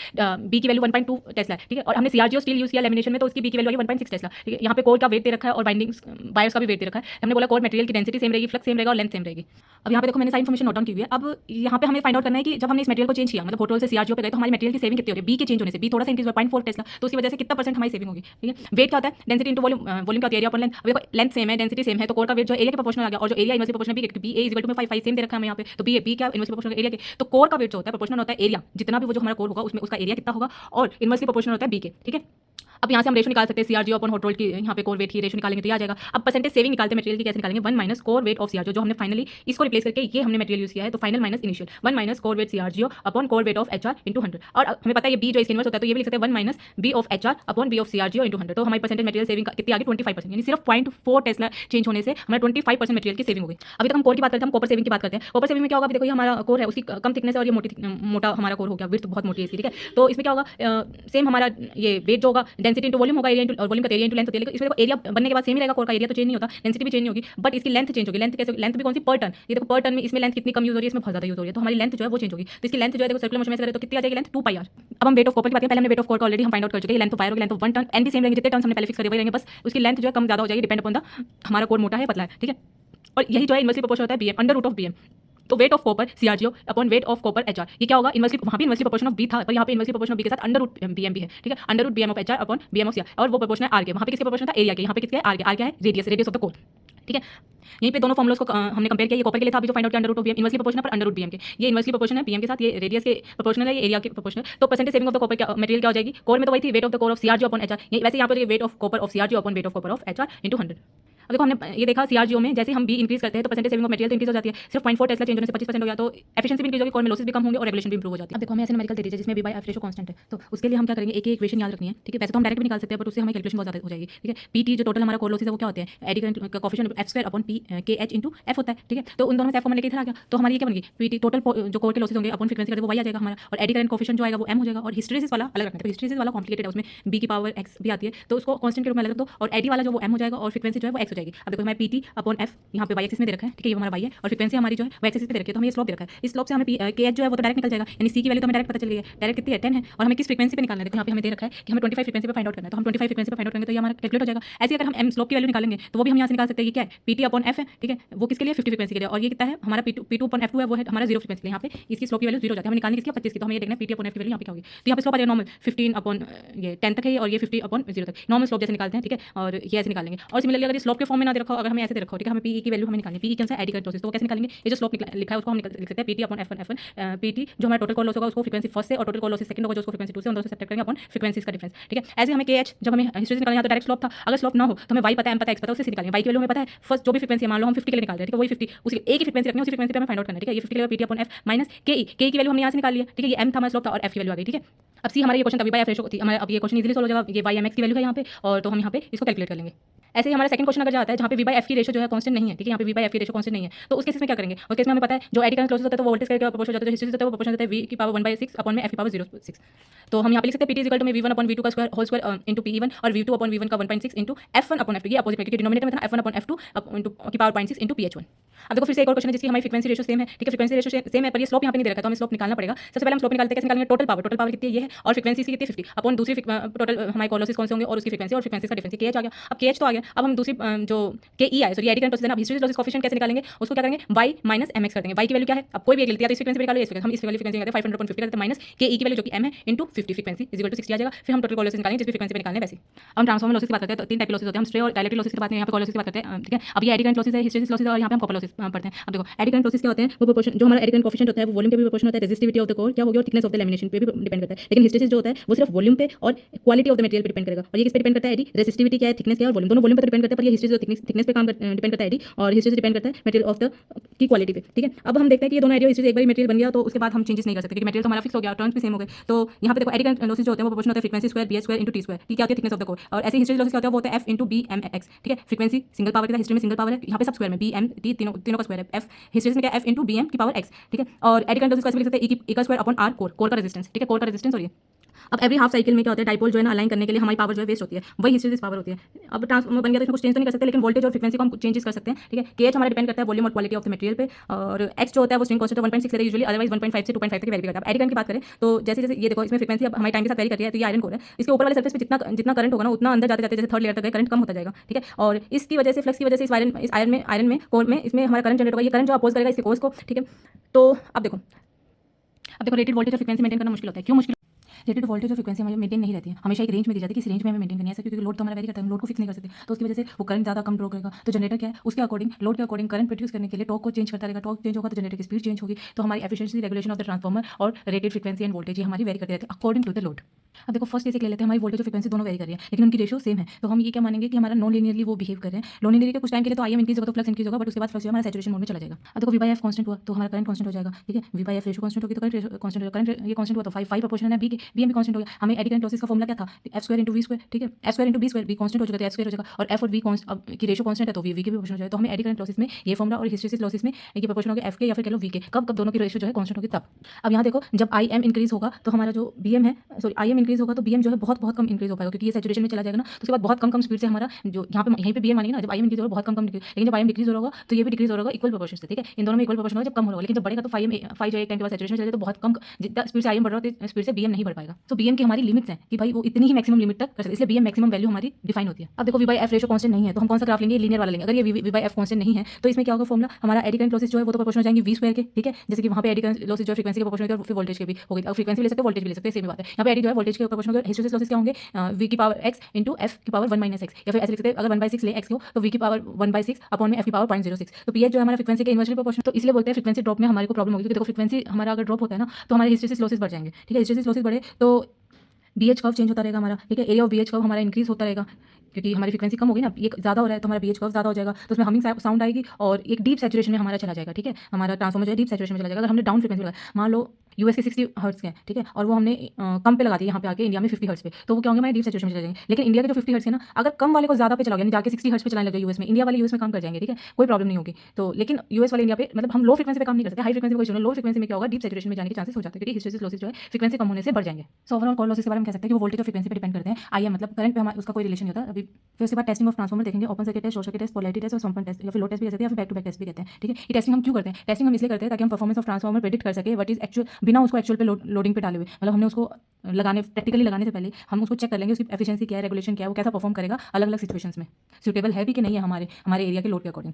b की वैल्यू 1.2 टेस्ला है, ठीक है। और हमने CRGO स्टील यूज किया लैमिनेशन में, तो उसकी b की वैल्यू आई 1.6 टेस्ला, ठीक है। यहाँ पे कोर का वेट दे रखा है और बाइंडिंग्स वायर्स का भी वेट दे रखा है। हमने बोला कोर मटेरियल की डेंसिटी सेम रहेगी, फ्लक्स सेम रहेगा और लेंथ सेम रहेगी। अब यहाँ पे देखो मैंने सारी इन्फॉर्मेशन नोट डाउन की हुई है। अब यहाँ पे हमें फाइंड आउट करना है कि जब हमने इस मटेरियल को चेंज किया, मतलब हॉट रोल से CRGO पे गए, तो हमारी मटेरियल की सेविंग कितनी हो रही है, b के चेंज होने से। b थोड़ा सा इंक्रीज हुआ 0.4 टेस्ला, तो उसकी वजह से कितना परसेंट हमारी सेविंग होगी, ठीक है। वेट क्या होता है, डेंसिटी इंटू वॉल्यूम, वॉल्यूम का एरिया अपॉन लेंथ। अब देखो लेंथ सेम है, डेंसिटी सेम है, तो कोर का वेट जो एरिया के प्रोपोर्शनल आ गया, और जो area inversely proportional b a equal to में 5 सेम दे रखा है हमें यहाँ पे। तो b क्या इनवर्सली प्रोपोर्शनल एरिया के, तो कोर का वेट जो होता है प्रोपोर्शनल होता है एरिया, जितना भी वो जो हमारा कोर होगा उसमें उसका एरिया कितना होगा, और इनवर्सली प्रोपोर्शनल होता है b के, ठीक है। अब यहाँ से हम रेशो निकाल सकते हैं CRGO अपॉन हॉट रोल्ड की, यहाँ पे कोर वेट की रेशो निकालेंगे तो आ जाएगा। अब परसेंटेज सेविंग निकालते हैं मटेरियल की, कैसे निकालेंगे, 1 minus core weight of CRGO, जो हमने फाइनली इसको रिप्लेस करके ये हमने मटेरियल यूज किया है, तो final minus initial 1 minus core weight CRGO upon core weight of HR into 100। और हमें पता है ये b जो इसके इनवर्स होता है, तो ये भी लिख सकते हैं 1 minus b of HR upon b of CRGO into 100। तो हमारी परसेंटेज मटेरियल सेविंग कितनी आ गई 25%, यानी सिर्फ 0.4 टेस्ला चेंज होने से हमारा 25% मटेरियल की सेविंग हो गई। अभी तक हम कोर की बात करते हैं, हम कॉपर सेविंग की बात करते हैं। कॉपर सेविंग में क्या होगा, देखो ये हमारा कोर है, उसकी कम थिकनेस है और ये मोटा हमारा कोर हो गया, विड्थ बहुत मोटी है इसकी, ठीक है। तो इसमें क्या होगा, सेम हमारा ये वेट जो होगा डेंसिटी इंटू वॉल्यूम होगा, एरिया इंटू वॉल्यूम का एरिया इंटू लेंथ होती है। लेकिन इसमें देखो एरिया बनने के बाद सेम ही रहेगा, कोर का एरिया तो चेंज नहीं होता, डेंसिटी भी चेंज नहीं होगी, बट इसकी लेंथ चेंज होगी। लेंथ कैसे, लेंथ भी कौन सी, पर टन। ये देखो पर टन में इसमें लेंथ कितनी कम यूज हो रही है, इसमें बहुत ज्यादा यूज हो रही है, तो हमारी लेंथ जो है वो चेंज होगी। तो इसकी लेंथ जो है देखो सर्कुलर मोशन में करें तो कितनी आ जाएगी लेंथ 2πr। अब हम वेट ऑफ कॉपर की बात करें, पहले हमने वेट ऑफ कोर का ऑलरेडी हम फाइंड आउट कर चुके हैं, लेंथ ऑफ वायर होगी, लेंथ ऑफ 1 टन, एन भी सेम रहेंगे, जितने टर्म्स हमने पहले फिक्स करे वही रहेंगे, बस उसकी लेंथ जो है कम ज्यादा हो जाएगी, डिपेंड अपॉन द हमारा कोर मोटा है पतला है, ठीक है। और यही जो है इनवर्सली प्रोपोर्शनल होता है BM, under root of BM। तो weight of copper CRGO upon weight of copper HR, ये क्या होगा, इनवर्सली वहाँ पे इनवर्सली प्रोपोर्शन ऑफ B था, पर यहाँ पे इनवर्सली प्रोपोर्शन ऑफ B के साथ अंडर रूट BM भी है, ठीक है। Under root BM of HR upon BM of CR, और वो प्रोपोर्शन है R के। वहाँ पे किसके प्रोपोर्शन था, एरिया के, यहाँ पे किसके R के, R क्या है, रेडियस ऑफ द कोर, ठीक है। यहीं पे दोनों फॉर्मुलास को हमने कंपेयर किया, ये कॉपर के लिए था अभी जो फाइंड आउट किया under root of BM, inversely proportional पर अंडर रूट BM के, ये इनवर्सली प्रोपोर्शनल है BM के साथ, ये रेडियस के प्रोपोर्शनल है, ये एरिया के प्रोपोर्शनल। तो percentage saving of the copper material क्या हो जाएगी, कोर में तो वही थी, weight of the core of CRGO upon HR, ये वैसे यहाँ पे wait of copper of CRGO upon weight of copper of HR into 100। अब देखो हमने ये देखा CRGO में जैसे हम B इंक्रीज करते हैं तो परसेंटेज सेविंग ऑफ मटेरियल तो इंक्रीज हो जाती है, सिर्फ 0.4 टेस्ला चेंज होने से 25% हो गया, तो एफिशिएंसी भी इंक्रीज होगी, कोर में लॉसेस भी कम होंगे और रेगुलेशन भी इंप्रूव हो जाती है। अब देखो हमें ऐसे न्यूमेरिकल दे दीजिए जिसमें V/F रेशो कांस्टेंट है, तो उसके लिए हम क्या करेंगे, एक इक्वेशन याद रखनी है, ठीक है। वैसे तो हम डायरेक्ट भी निकाल सकते हैं, बट उससे हमें कैलकुलेशन बहुत ज्यादा हो जाएगी, ठीक है। PT जो टोटल हमारा कोर लॉसेस है वो क्या होते हैं, एडी करंट का coefficient F² upon KH into F होता है, ठीक है। तो उन दोनों में से F कॉमन लेके इधर आ गया, तो हमारी ये क्या बन गई, PT टोटल जो कोर के लॉसेस होंगे अपॉन फ्रीक्वेंसी करते वो वही आ जाएगा हमारा, और एडी करंट कोएफिशिएंट जो आएगा वो M हो जाएगा, और हिस्टैरिसीस वाला अलग रखना है, तो हिस्टैरिसीस वाला कॉम्प्लिकेटेड है, उसमें B की पावर x भी आती है, तो उसको कांस्टेंट के रूप में अलग रख दो, और एडी वाला जो वो M हो जाएगा, और फ्रीक्वेंसी जो है वो x हो जाएगी। अब देखो हमारे PT अपॉन F यहाँ पे y एक्सिस में दे रखा है, ठीक है, ये हमारा y है, और फ्रीक्वेंसी हमारी जो है वो x एक्सिस पे दे रखी है, तो हमें ये स्लोप दे रखा है, इस स्लोप से हमें KH जो है वो तो डायरेक्ट निकल जाएगा, यानी C की वैल्यू तो हमें डायरेक्ट पता चल गई है, डायरेक्ट कितनी है 10 है, और हमें किस फ्रीक्वेंसी पे निकालना है, देखो यहाँ पे हमें दे रखा है कि हमें 25 फ्रीक्वेंसी पे फाइंड आउट करना है, तो हम 25 फ्रीक्वेंसी पे फाइंड आउट करेंगे तो ये हमारा कैलकुलेट हो जाएगा। ऐसे अगर हम M स्लोप की वैल्यू निकालेंगे तो वो भी हम यहाँ से निकाल सकते हैं, ये क्या है PT अपॉन F है, ठीक है, वो किसके लिए 50 फ्रीक्वेंसी के लिए, और ये कितना है हमारा P2 अपॉन F2 है, वो है हमारा 0 फ्रीक्वेंसी के लिए, यहाँ पे इसकी स्लोप की वैल्यू 0 हो जाती है, हमें निकालनी किसकी 25 की, तो हमें ये देखना है PT अपॉन F की वैल्यू यहाँ पे क्या होगी, तो यहाँ पे स्लोप आ जाएगा नॉर्मल 15 अपॉन ये 10 तक है, और ये 50 अपॉन 0 तक नॉर्मल स्लोप जैसे निकालते हैं, ठीक है, और ये ऐसे निकालेंगे। और सिमिलरली अगर स्लोप के फॉर्म में ना दे रखा हो, अगर हमें ऐसे दे रखा हो, ठीक है, हमें PE की वैल्यू हमें निकालनी है, PE क्या है एडी करंट लॉसेस, तो कैसे निकालेंगे, ये जो स्लोप लिखा है उसको हम लिख सकते हैं PT अपॉन F1 PT जो हमारा टोटल कोर लॉस होगा उसको फ्रीक्वेंसी फर्स्ट से और टोटल कोर लॉस सेकंड होगा जो उसको फ्रीक्वेंसी 2 से, उन दोनों से सब्ट्रैक्ट करेंगे अपॉन फ्रीक्वेंसीज का डिफरेंस, ठीक है। ऐसे हमें KH जब हमें हिस्ट्री से निकालना है तो डायरेक्ट स्लोप था, अगर स्लोप ना हो तो हमें y पता है, m पता है, x पता है, उससे निकालेंगे। y की वैल्यू हमें पता है, फर्स्ट जो भी फ्रीक्वेंसी मान लो हम 50 के लिए निकाल रहे हैं, ठीक है, वही 50 उसी एक ही फ्रीक्वेंसी रखनी है, उसी फ्रीक्वेंसी पे हमें फाइंड आउट करना है, ठीक है। ये 50 के लिए PT upon F minus KE की वैल्यू हमने यहाँ से निकाल लिया, ठीक है, ये m था हमारा स्लोप था और F की वैल्यू आ गई, ठीक है। अब सी हमारा ये क्वेश्चन V/F रेशो थी हमारा, अब ये क्वेश्चन इजीली सोल्व हो जाएगा, ये y/mx की वैल्यू है यहाँ पे, और तो हम यहाँ पे इसको कैलकुलेट कर लेंगे। ऐसे ही हमारा सेकंड क्वेश्चन अगर जाता है जहाँ पे V/F की रेशो जो है कांस्टेंट नहीं है, ठीक है, यहाँ पे V/F की रेशो कांस्टेंट नहीं है, तो उस केस में क्या करेंगे, उस केस में हमें पता है जो एडी करंट लॉसेस होता है तो वो वोल्टेज के प्रोपोर्शनल होता है, जो हिस्ट्री होता है वो प्रोपोर्शनल होता है V की पावर 1/6 अपॉन में F की पावर 0.6। तो हम यहाँ पे लिख सकते हैं PT इक्वल टू में V1 अपॉन V2 का square whole square into PE1 और V2 अपॉन V1 का 1.6 इंटू F1 अपॉन F2, ये अपोजिट है क्योंकि डिनोमिनेटर में था F1 अपॉन F2 इंटू की पावर 0.6 इंटू PH1। अब देखो फिर से एक और क्वेश्चन है जिसकी हमारी फ्रीक्वेंसी रेशो सेम है, ठीक है, फ्रीक्वेंसी रेशो सेम है पर ये स्लोप यहाँ पे नहीं दे रखा है, तो हमें स्लोप निकालना पड़ेगा। सबसे पहले हम स्लोप निकालते हैं, कैसे निकालेंगे, टोटल पावर कितनी है ये है, और फ्रीक्वेंसी इसकी कितनी 50 अपॉन दूसरी टोटल हमारे कोर लॉसेस कौन से होंगे और उसकी फ्रीक्वेंसी, और फ्रीक्वेंसी का डिफरेंस KH आ गया। अब KH तो आ गया, अब हम दूसरी जो के ई आए सॉरी एडी करंट प्रोसेस है ना, अब हिस्टेरेसिस लॉसेस कोएफिशिएंट कैसे निकालेंगे, उसको क्या करेंगे y माइनस mx कर देंगे। y की वैल्यू क्या है, अब कोई भी एक लेते हैं, तो इस फ्रीक्वेंसी पे निकालो, इस फ्रीक्वेंसी हम इस वाली फ्रीक्वेंसी कहते हैं 500/50 करते हैं माइनस के ई की वैल्यू जो कि m है into 50 frequency is equal to 60 आ जाएगा। फिर हम टोटल कॉल लॉसेस निकालेंगे जिस भी फ्रीक्वेंसी पे निकालने वैसे। अब हम ट्रांसफॉर्मर लॉसेस की बात करते हैं तो तीन टाइप के लॉसेस होते हैं, हम स्ट्रे और डायलेक्ट्रिक लॉसेस की बात नहीं, यहाँ पे कॉल लॉसेस की बात करते हैं, ठीक है। अब ये एडी करंट लॉसेस है, हिस्टेरेसिस लॉसेस और यहाँ पे हम कॉपर लॉसेस पढ़ते हैं। अब देखो एडी करंट लॉसेस क्या होते हैं, वो प्रोपोर्शन जो हमारा एडी करंट कोएफिशिएंट होता है वो वॉल्यूम के भी प्रोपोर्शनल होता है, रेजिस्टिविटी ऑफ द कोर क्या होगी और थिकनेस ऑफ द लैमिनेशन पे भी डिपेंड करता है। लेकिन हिस्टेरेसिस जो होता है वो सिर्फ वॉल्यूम पे और क्वालिटी ऑफ द मटेरियल पे डिपेंड करेगा। और ये किस पे डिपेंड करता है, एडी रेजिस्टिविटी क्या है, थिकनेस क्या है और वॉल्यूम, दोनों वॉल्यूम पे डिपेंड करता है, पर ये हिस्टेरेसिस और थिकनेस पे काम डिपेंड करता है एडी, और हिस्टेरेसिस डिपेंड करता है material of the key quality पे, ठीक है। अब हम देखते हैं कि ये दोनों एडी और हिस्टेरेसिस एक बार मटेरियल बन गया तो उसके बाद हम चेंजेस नहीं कर सकते क्योंकि मटेरियल तो हमारा फिक्स हो गया, टर्म्स भी सेम हो गए। तो यहाँ पे देखो एडी करंट लॉसेस जो होते हैं वो प्रोपोर्शनल होता है frequency square bh square into t square, ठीक है, थिकनेस ऑफ द कोर। और ऐसे हिस्टेरेसिस लॉसेस क्या होता है वो होता है f इनटू bmx, ठीक है। फ्रीक्वेंसी सिंगल पावर का, हिस्ट्री में सिंगल पावर है, यहाँ पे सब स्क्वायर में bm t तीनों का स्क्वायर है, f हिस्टेरेसिस में क्या है f इनटू bm की पावर x, ठीक है। और एडी करंट लॉसेस को ऐसे लिख सकते हैं e का स्क्वायर अपॉन r कोर का रेजिस्टेंस, ठीक है, कोर का रेजिस्टेंस। और ये अब एवरी हाफ साइकिल में क्या होता है, डाइपोल जो है ना अलाइन करने के लिए हमारी पावर जो है वेस्ट होती है, वही हिस्टेरेसिस पावर होती है। अब ट्रांसफॉर्मर बन गया तो इसमें कुछ चेंज तो नहीं कर सकते, लेकिन वोल्टेज और फ्रीक्वेंसी को हम चेंजेस कर सकते हैं, ठीक है। के हमारा डिपेंड करता है वॉल्यूम और क्वालिटी ऑफ द मटेरियल पे, और एक्स जो होता है वो स्ट्रिंग कांस्टेंट 1.6 लेते हैं यूजुअली, अदरवाइज 1.5 से 2.5 तक वेरी करता है। एडी करंट की बात करें तो जैसे जैसे ये देखो इसमें फ्रीक्वेंसी अब हमारे टाइम के साथ वेरी कर रही है, तो ये आयरन कोर है, इसके ऊपर वाले सरफेस पे जितना जितना करंट होगा ना उतना अंदर जाते जाते जैसे थर्ड लेयर तक करंट कम होता जाएगा, ठीक है। और इसकी वजह से फ्लक्स की वजह से इस आयरन में कोर में इसमें हमारा करंट जनरेट होगा, ये करंट जो अपोज करेगा इसके कोर्स को, ठीक है। तो अब देखो रेटेड वोल्टेज और फ्रीक्वेंसी मेंटेन करना मुश्किल होता है, क्यों मुश्किल, रेटेड वोल्टेज और फ्रीक्वेंसी हमारी मेंटेन नहीं रहती है, हमेशा एक रेंज में दी जाती है कि इस रेंज में हमें मेंटेन करनी है, ऐसा क्योंकि लोड तो हमारा वेरी करता है, हम लोड को फिक्स नहीं कर सकते, तो उसकी वजह से वो करंट ज़्यादा कम ड्रॉ करेगा। तो जनरेटर क्या है उसके अकॉर्डिंग लोड के अकॉर्डिंग करंट प्रोड्यूस करने के लिए टॉर्क को चेंज करता रहेगा, टॉर्क चेंज होगा तो जनरेटर की स्पीड चेंज होगी, तो हमारी efficiency regulation of the transformer और रेटेड फ्रीक्वेंसी एंड वोल्टेज हमारी वेरी करते रहते हैं अकॉर्डिंग टू द लोड। अब देखो फर्स्ट केस ले लेते हैं, हमारी वोल्टेज और फ्रीक्वेंसी दोनों वेरी कर रही है लेकिन उनकी रेशियो सेम है, तो हम ये क्या मानेंगे कि हमारा नॉन लीनियरली वो बिहेव कर रहे हैं। नॉन लीनियरली कुछ टाइम के लिए तो आईएम इंक्रीज होगा तो फ्लक्स इंक्रीज होगा, बट उसके बाद फ्लक्स हमारा सैचुरेशन मोड में चला जाएगा। अब देखो वी बाई एफ कांस्टेंट हुआ तो हमारा करंट कांस्टेंट हो जाएगा, ठीक है। V by F ratio constant होगी तो करंट कांस्टेंट हो जाएगा, करंट ये कांस्टेंट हुआ तो 5 प्रोपोर्शनल है बी के, बी एम भी कांस्टेंट हो गया। हमें एडी करंट लॉसेस का फॉर्मूला क्या था, F square into V square, ठीक है, F square into B square, B constant हो जाएगा तो एफ स्क्वायर हो जाएगा, और एफ और वी की रेशियो कांस्टेंट है तो वी के भी प्रोपोर्शनल हो जाएगा। तो हमें एडी करंट लॉसेस में ये फॉर्मूला और हिस्टेरेसिस लॉसेस में ये प्रोपोर्शनल हो गया एफ के या फिर कह लो वी के, कब दोनों की रेशियो जो है कांस्टेंट होगी तब। अब यहाँ देखो जब आई एम इंक्रीज होगा तो हमारा जो बी एम है सॉरी आई एम इंक्रीज होगा तो बी एम जो है बहुत बहुत कम इंक्रीज हो पाएगा क्योंकि ये सैचुरेशन में चला जाएगा ना, तो उसके बाद बहुत कम स्पीड से हमारा जो यहीं पे बी एम आएगी ना, जब आई एम इंक्रीज होगा बहुत कम डिक्रीज, लेकिन जब आई एम डिक्रीज हो रहा होगा तो ये भी डिक्रीज हो रहा होगा इक्वल प्रोपोर्शन से, ठीक है। इन दोनों में इक्वल प्रोपोर्शन होगा जब कम हो रहा होगा, लेकिन जब बढ़ेगा तो फाइव जो एक टाइम के बाद सैचुरेशन में चला जाए तो बहुत कम, जितना स्पीड से आई एम बढ़ रहा है उतनी स्पीड से बी एम नहीं बढ़ पाएगा। तो बी एम की हमारी लिमिट्स हैं कि भाई वो इतनी ही मैक्सिमम लिमिट तक कर सकते, इसलिए बी एम मैक्सिमम वैल्यू हमारी डिफाइन होती है। अब देखो V by F ratio constant नहीं है तो हम कौन सा ग्राफ लेंगे, लीनियर वाला लेंगे। अगर ये वी बाई एफ कांस्टेंट नहीं है तो इसमें क्या होगा फॉर्मूला, हमारा एडी करंट लॉसेस जो है वो तो प्रोपोर्शनल हो जाएंगे वी स्क्वायर के, ठीक है। जैसे कि वहाँ पे एडी करंट लॉसेस जो फ्रीक्वेंसी के प्रोपोर्शनल होगा फिर वोल्टेज के भी हो गई, अब फ्रीक्वेंसी ले सकते हैं वोल्टेज भी ले सकते हैं, सेम बात है। यहाँ पे एडी जो है वोल्टेज के प्रोपोर्शनल होगा, हिस्टेरेसिस लॉसेस क्या होंगे वी की पावर x इंटू एफ की पावर 1 माइनस एक्स, या फिर ऐसे लिख सकते हैं अगर 1/6 ले x को तो वी की पावर 1/6 अपॉन में f की पावर 0.06। तो ph जो है हमारा फ्रीक्वेंसी के इनवर्सली प्रोपोर्शनल, तो इसलिए बोलते हैं फ्रीक्वेंसी ड्रॉप में हमारे को प्रॉब्लम होगी क्योंकि देखो फ्रीक्वेंसी हमारा अगर ड्रॉप होता है ना तो हमारे हिस्टेरेसिस लॉसेस बढ़ जाएंगे, ठीक है। हिस्टेरेसिस लॉसेस बढ़े तो BH कर्व चेंज होता रहेगा हमारा, ठीक है। एरिया ऑफ BH कर्व हमारा इंक्रीज होता रहेगा क्योंकि हमारी फ्रीक्वेंसी कम होगी ना, ये ज़्यादा हो रहा है तो हमारा BH कर्व ज़्यादा हो जाएगा, तो उसमें हमिंग साउंड आएगी और एक डीप सैचुरेशन में हमारा चला जाएगा, ठीक है। हमारा ट्रांसफॉर्मर जो है डीप सैचुरेशन में चला जाएगा। अगर हमने डाउन फ्रीक्वेंसी लगाया, मान लो यूएस के 60 हर्ट्ज के हैं, ठीक है, और वो हमने कम पे लगा दी यहाँ पे आके इंडिया में 50 हर्ट्ज पे, तो वो क्या होंगे हमारे डीप सैचुरेशन में चले जाएंगे। लेकिन इंडिया के जो 50 हर्ट्ज है ना, अगर कम वाले को ज़्यादा पे चला गया जाके 60 हर्ट्ज पे चलाने लगे यूएस में, इंडिया वाले यूएस में काम कर जाएंगे, ठीक है, कोई प्रॉब्लम नहीं होगी। तो लेकिन यूएस वाले इंडिया पे मतलब हम लो फ्रीक्वेंसी पे काम नहीं कर सकते, हाई फ्रीक्वेंसी कोई लो फ्रीक्वेंसी में क्या होगा डीप सैचुरेशन में जाने के चांसेस हो जाते हैं क्योंकि हिस्टेरेसिस लॉसेस जो है फ्रीक्वेंसी कम होने से बढ़ जाएंगे। सो ओवरऑल कॉल लॉसेस के बारे में कह सकते हैं कि वो वोल्टेज और फ्रीक्वेंसी पे डिपेंड करते हैं। आइए मतलब करंट पे हमारा उसका कोई रिलेशन नहीं होता। अभी फिर उसके बाद टेस्टिंग ऑफ ट्रांसफॉर्मर देखेंगे, open circuit test, short circuit test, polarity test और समपन टेस्ट या फिर लोड टेस्ट भी कहते हैं या फिर बैक टू बैक टेस्ट भी कहते हैं, ठीक है। ये टेस्टिंग हम क्यों करते हैं, टेस्टिंग हम इसलिए करते हैं ताकि हम परफॉर्मेंस ऑफ ट्रांसफॉर्मर प्रेडिक्ट कर सके व्हाट इज एक्चुअल, बिना उसको एक्चुअल पे लोडिंग पे डाले हुए, मतलब हमने उसको प्रैक्टिकली लगाने से पहले हम उसको चेक कर लेंगे उसकी एफिशिएंसी क्या है, रेगुलेशन क्या है, वो कैसा परफॉर्म करेगा अलग अलग सिचुएशंस में, सूटेबल है भी कि नहीं है हमारे एरिया के लोड के अकॉर्डिंग।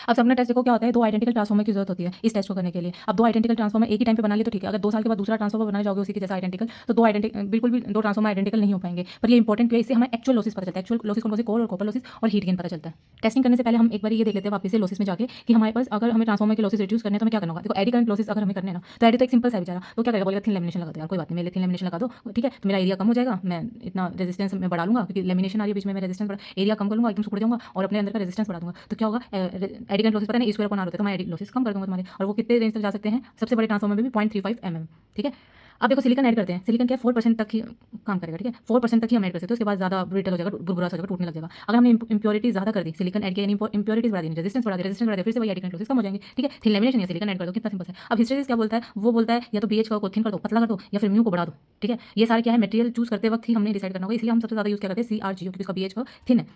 अब सबने टेस्ट देखो क्या होता है, दो आइडेंटिकल ट्रांसफॉर्मर की जरूरत होती है इस टेस्ट को करने के लिए। अब दो आइडेंटिकल ट्रांसफॉर्मर एक ही टाइम पे बना लिए तो ठीक है, अगर 2 साल के बाद दूसरा ट्रांसफॉर्मर बनाने जाओगे उसी के जैसा आइडेंटिकल तो बिल्कुल भी दो ट्रांसफॉर्मर आइडेंटिकल नहीं हो पाएंगे। पर ये इंपॉर्टेंट है, इससे हमें एक्चुअल लॉसेस पता चलता है, एक्चुअल लॉसेस कौन से, कोर और कॉपर लॉसेस और हीट गेन पता चलता है। टेस्टिंग करने से पहले हम एक बार ये देख लेते हैं वापस से लॉसेस में जाके कि हमारे पास अगर हमें ट्रांसफॉर्मर के लॉसेस रिड्यूस करने हैं तो हमें क्या करना होगा। देखो एडी करंट लॉसेस अगर हमें करने हैं ना तो एडी तो एक सिंपल सा बेचारा, तो क्या करेगा, बोलेगा थिन लेमिनेशन लगा दो यार, कोई बात नहीं मेरे थिन लेमिनेशन लगा दो, ठीक है, तो मेरा एरिया कम हो जाएगा, मैं इतना रेजिस्टेंस में बढ़ा लूंगा क्योंकि लेमिनेशन आ रही है बीच में, मैं रेजिस्टेंस एरिया कम कर लूंगा, एकदम सुखड़ जाऊंगा और अपने अंदर का रेजिस्टेंस बढ़ा दूंगा। तो क्या होगा, एडी करंट लॉसेस पता नहीं स्क्वायर अपॉन आर होता है, तो मैं एडी लॉसेस कम कर दूंगा तुम्हारे, और वो कितने रेंज तक जा सकते हैं, सबसे बड़े ट्रांसफॉर्मर में भी 0.35 mm, ठीक है। अब देखो सिलिकॉन ऐड करते हैं, सिलिकॉन क्या 4% तक ही काम करेगा, ठीक है, 4% तक ही हम ऐड कर सकते हैं, उसके बाद ज़्यादा ब्रिटल हो जाएगा, बुरबुरा हो जाएगा, टूटने लग जाएगा। अगर हमने इंप्योरिटी ज़्यादा कर दी, सिलिकॉन ऐड किया यानी इंप्योरिटीज बढ़ा दी, रेजिस्टेंस बढ़ा दिया, फिर से वही एडी करंट लॉसेस कम हो जाएंगे, ठीक है। थिन लेमिनेशन या सिलिकॉन ऐड कर दो, कितना सिंपल है। अब हिस्टेरेसिस क्या बोलता है, वो बोलता है या तो BH को थिन कर दो, पतला कर दो, या फिर म्यू को बढ़ा दो, ठीक है। ये सारे क्या है मटेरियल चूज करते वक्त ही हमने डिसाइड करना होगा, इसलिए हम सबसे ज़्यादा यूज़ क्या करते हैं CRGO क्योंकि उसका BH थिन है।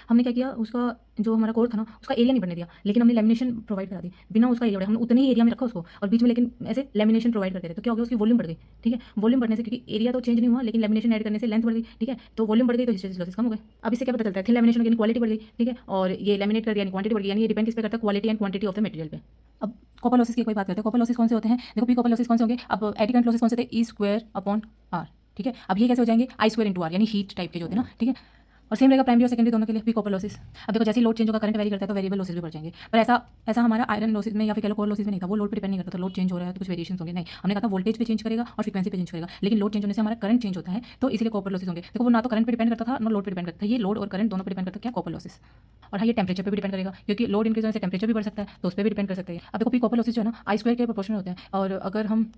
हमने क्या किया, उसका जो हमारा कोर था ना, उसका एरिया नहीं बढ़ने दिया, लेकिन हमने लेमिनेशन प्रोवाइड करा दी बिना उसका एरिया बढ़े। हमने उतने ही एरिया में रखा उसको, और बीच में लेकिन ऐसे लेमिनेशन प्रोवाइड करते रहे, तो क्या हो गया, उसकी वॉल्यूम बढ़ गई। ठीक है, वॉल्यूम बढ़ने से, क्योंकि एरिया तो चेंज नहीं हुआ, लेकिन लेमिनेशन ऐड करने से लेंथ बढ़ गई। ठीक है, तो वॉल्यूम बढ़ गई तो हिस्टेरेसिस लॉसेस कम हो गए। अब इससे क्या पता चलता है, थिन लेमिनेशन यानी क्वालिटी बढ़ गई। ठीक है, और ये लेमिनेट कर दिया यानी क्वांटिटी बढ़ गई। यानी ये डिपेंड किस पे करता है, quality and quantity of the material पे। अब कॉपर लॉसेस की कोई बात करते हैं। कॉपर लॉसेस कौन से होते हैं, देखो, पी कॉपर लॉसेस कौन से होंगे, अब एडी करंट लॉसेस कौन से थे, ई स्क्वायर अपॉन आर। ठीक है, अब ये कैसे हो जाएंगे, आई स्क्वायर इंटू आर, यानी हीट टाइप के जो होते हैं ना। ठीक है, और सेम रहेगा प्राइमरी और सेकेंडरी दोनों के लिए, पी कॉपर लॉसेस। अब देखो, जैसे ही लोड चेंज होगा, करंट वेरी करता है, तो वेरिएबल लॉसेस भी बढ़ जाएंगे। पर ऐसा ऐसा हमारा आयरन लॉसेस में या फिर कह लो कोर लॉसेस में नहीं था, वो लोड पे डिपेंड नहीं करता था। लोड चेंज हो रहा है तो कुछ वेरिएशन होंगे, नहीं, हमने कहा था वोल्टेज पे चेंज करेगा और फ्रीक्वेंसी पे चेंज करेगा, लेकिन लोड चेंज होने से हमारा करंट चेंज होता है, तो इसलिए कॉपर लॉसेस होंगे। देखो, वो ना तो करंट पे डिपेंड करता था ना लोड पे डिपेंड करता था, ये लोड और करंट दोनों पे डिपेंड करता है क्या, कॉपर लॉसेस। और हाँ, ये टेम्परेचर पे भी डिपेंड करेगा, क्योंकि लोड इंक्रीज होने से टेम्परेचर भी बढ़ सकता है, तो उस पर भी डिपेंड कर सकते हैं। अब देखो, पी कॉपर लॉसेस जो है ना, आई स्क्वायर के प्रोपोर्शनल होते हैं, और अगर हम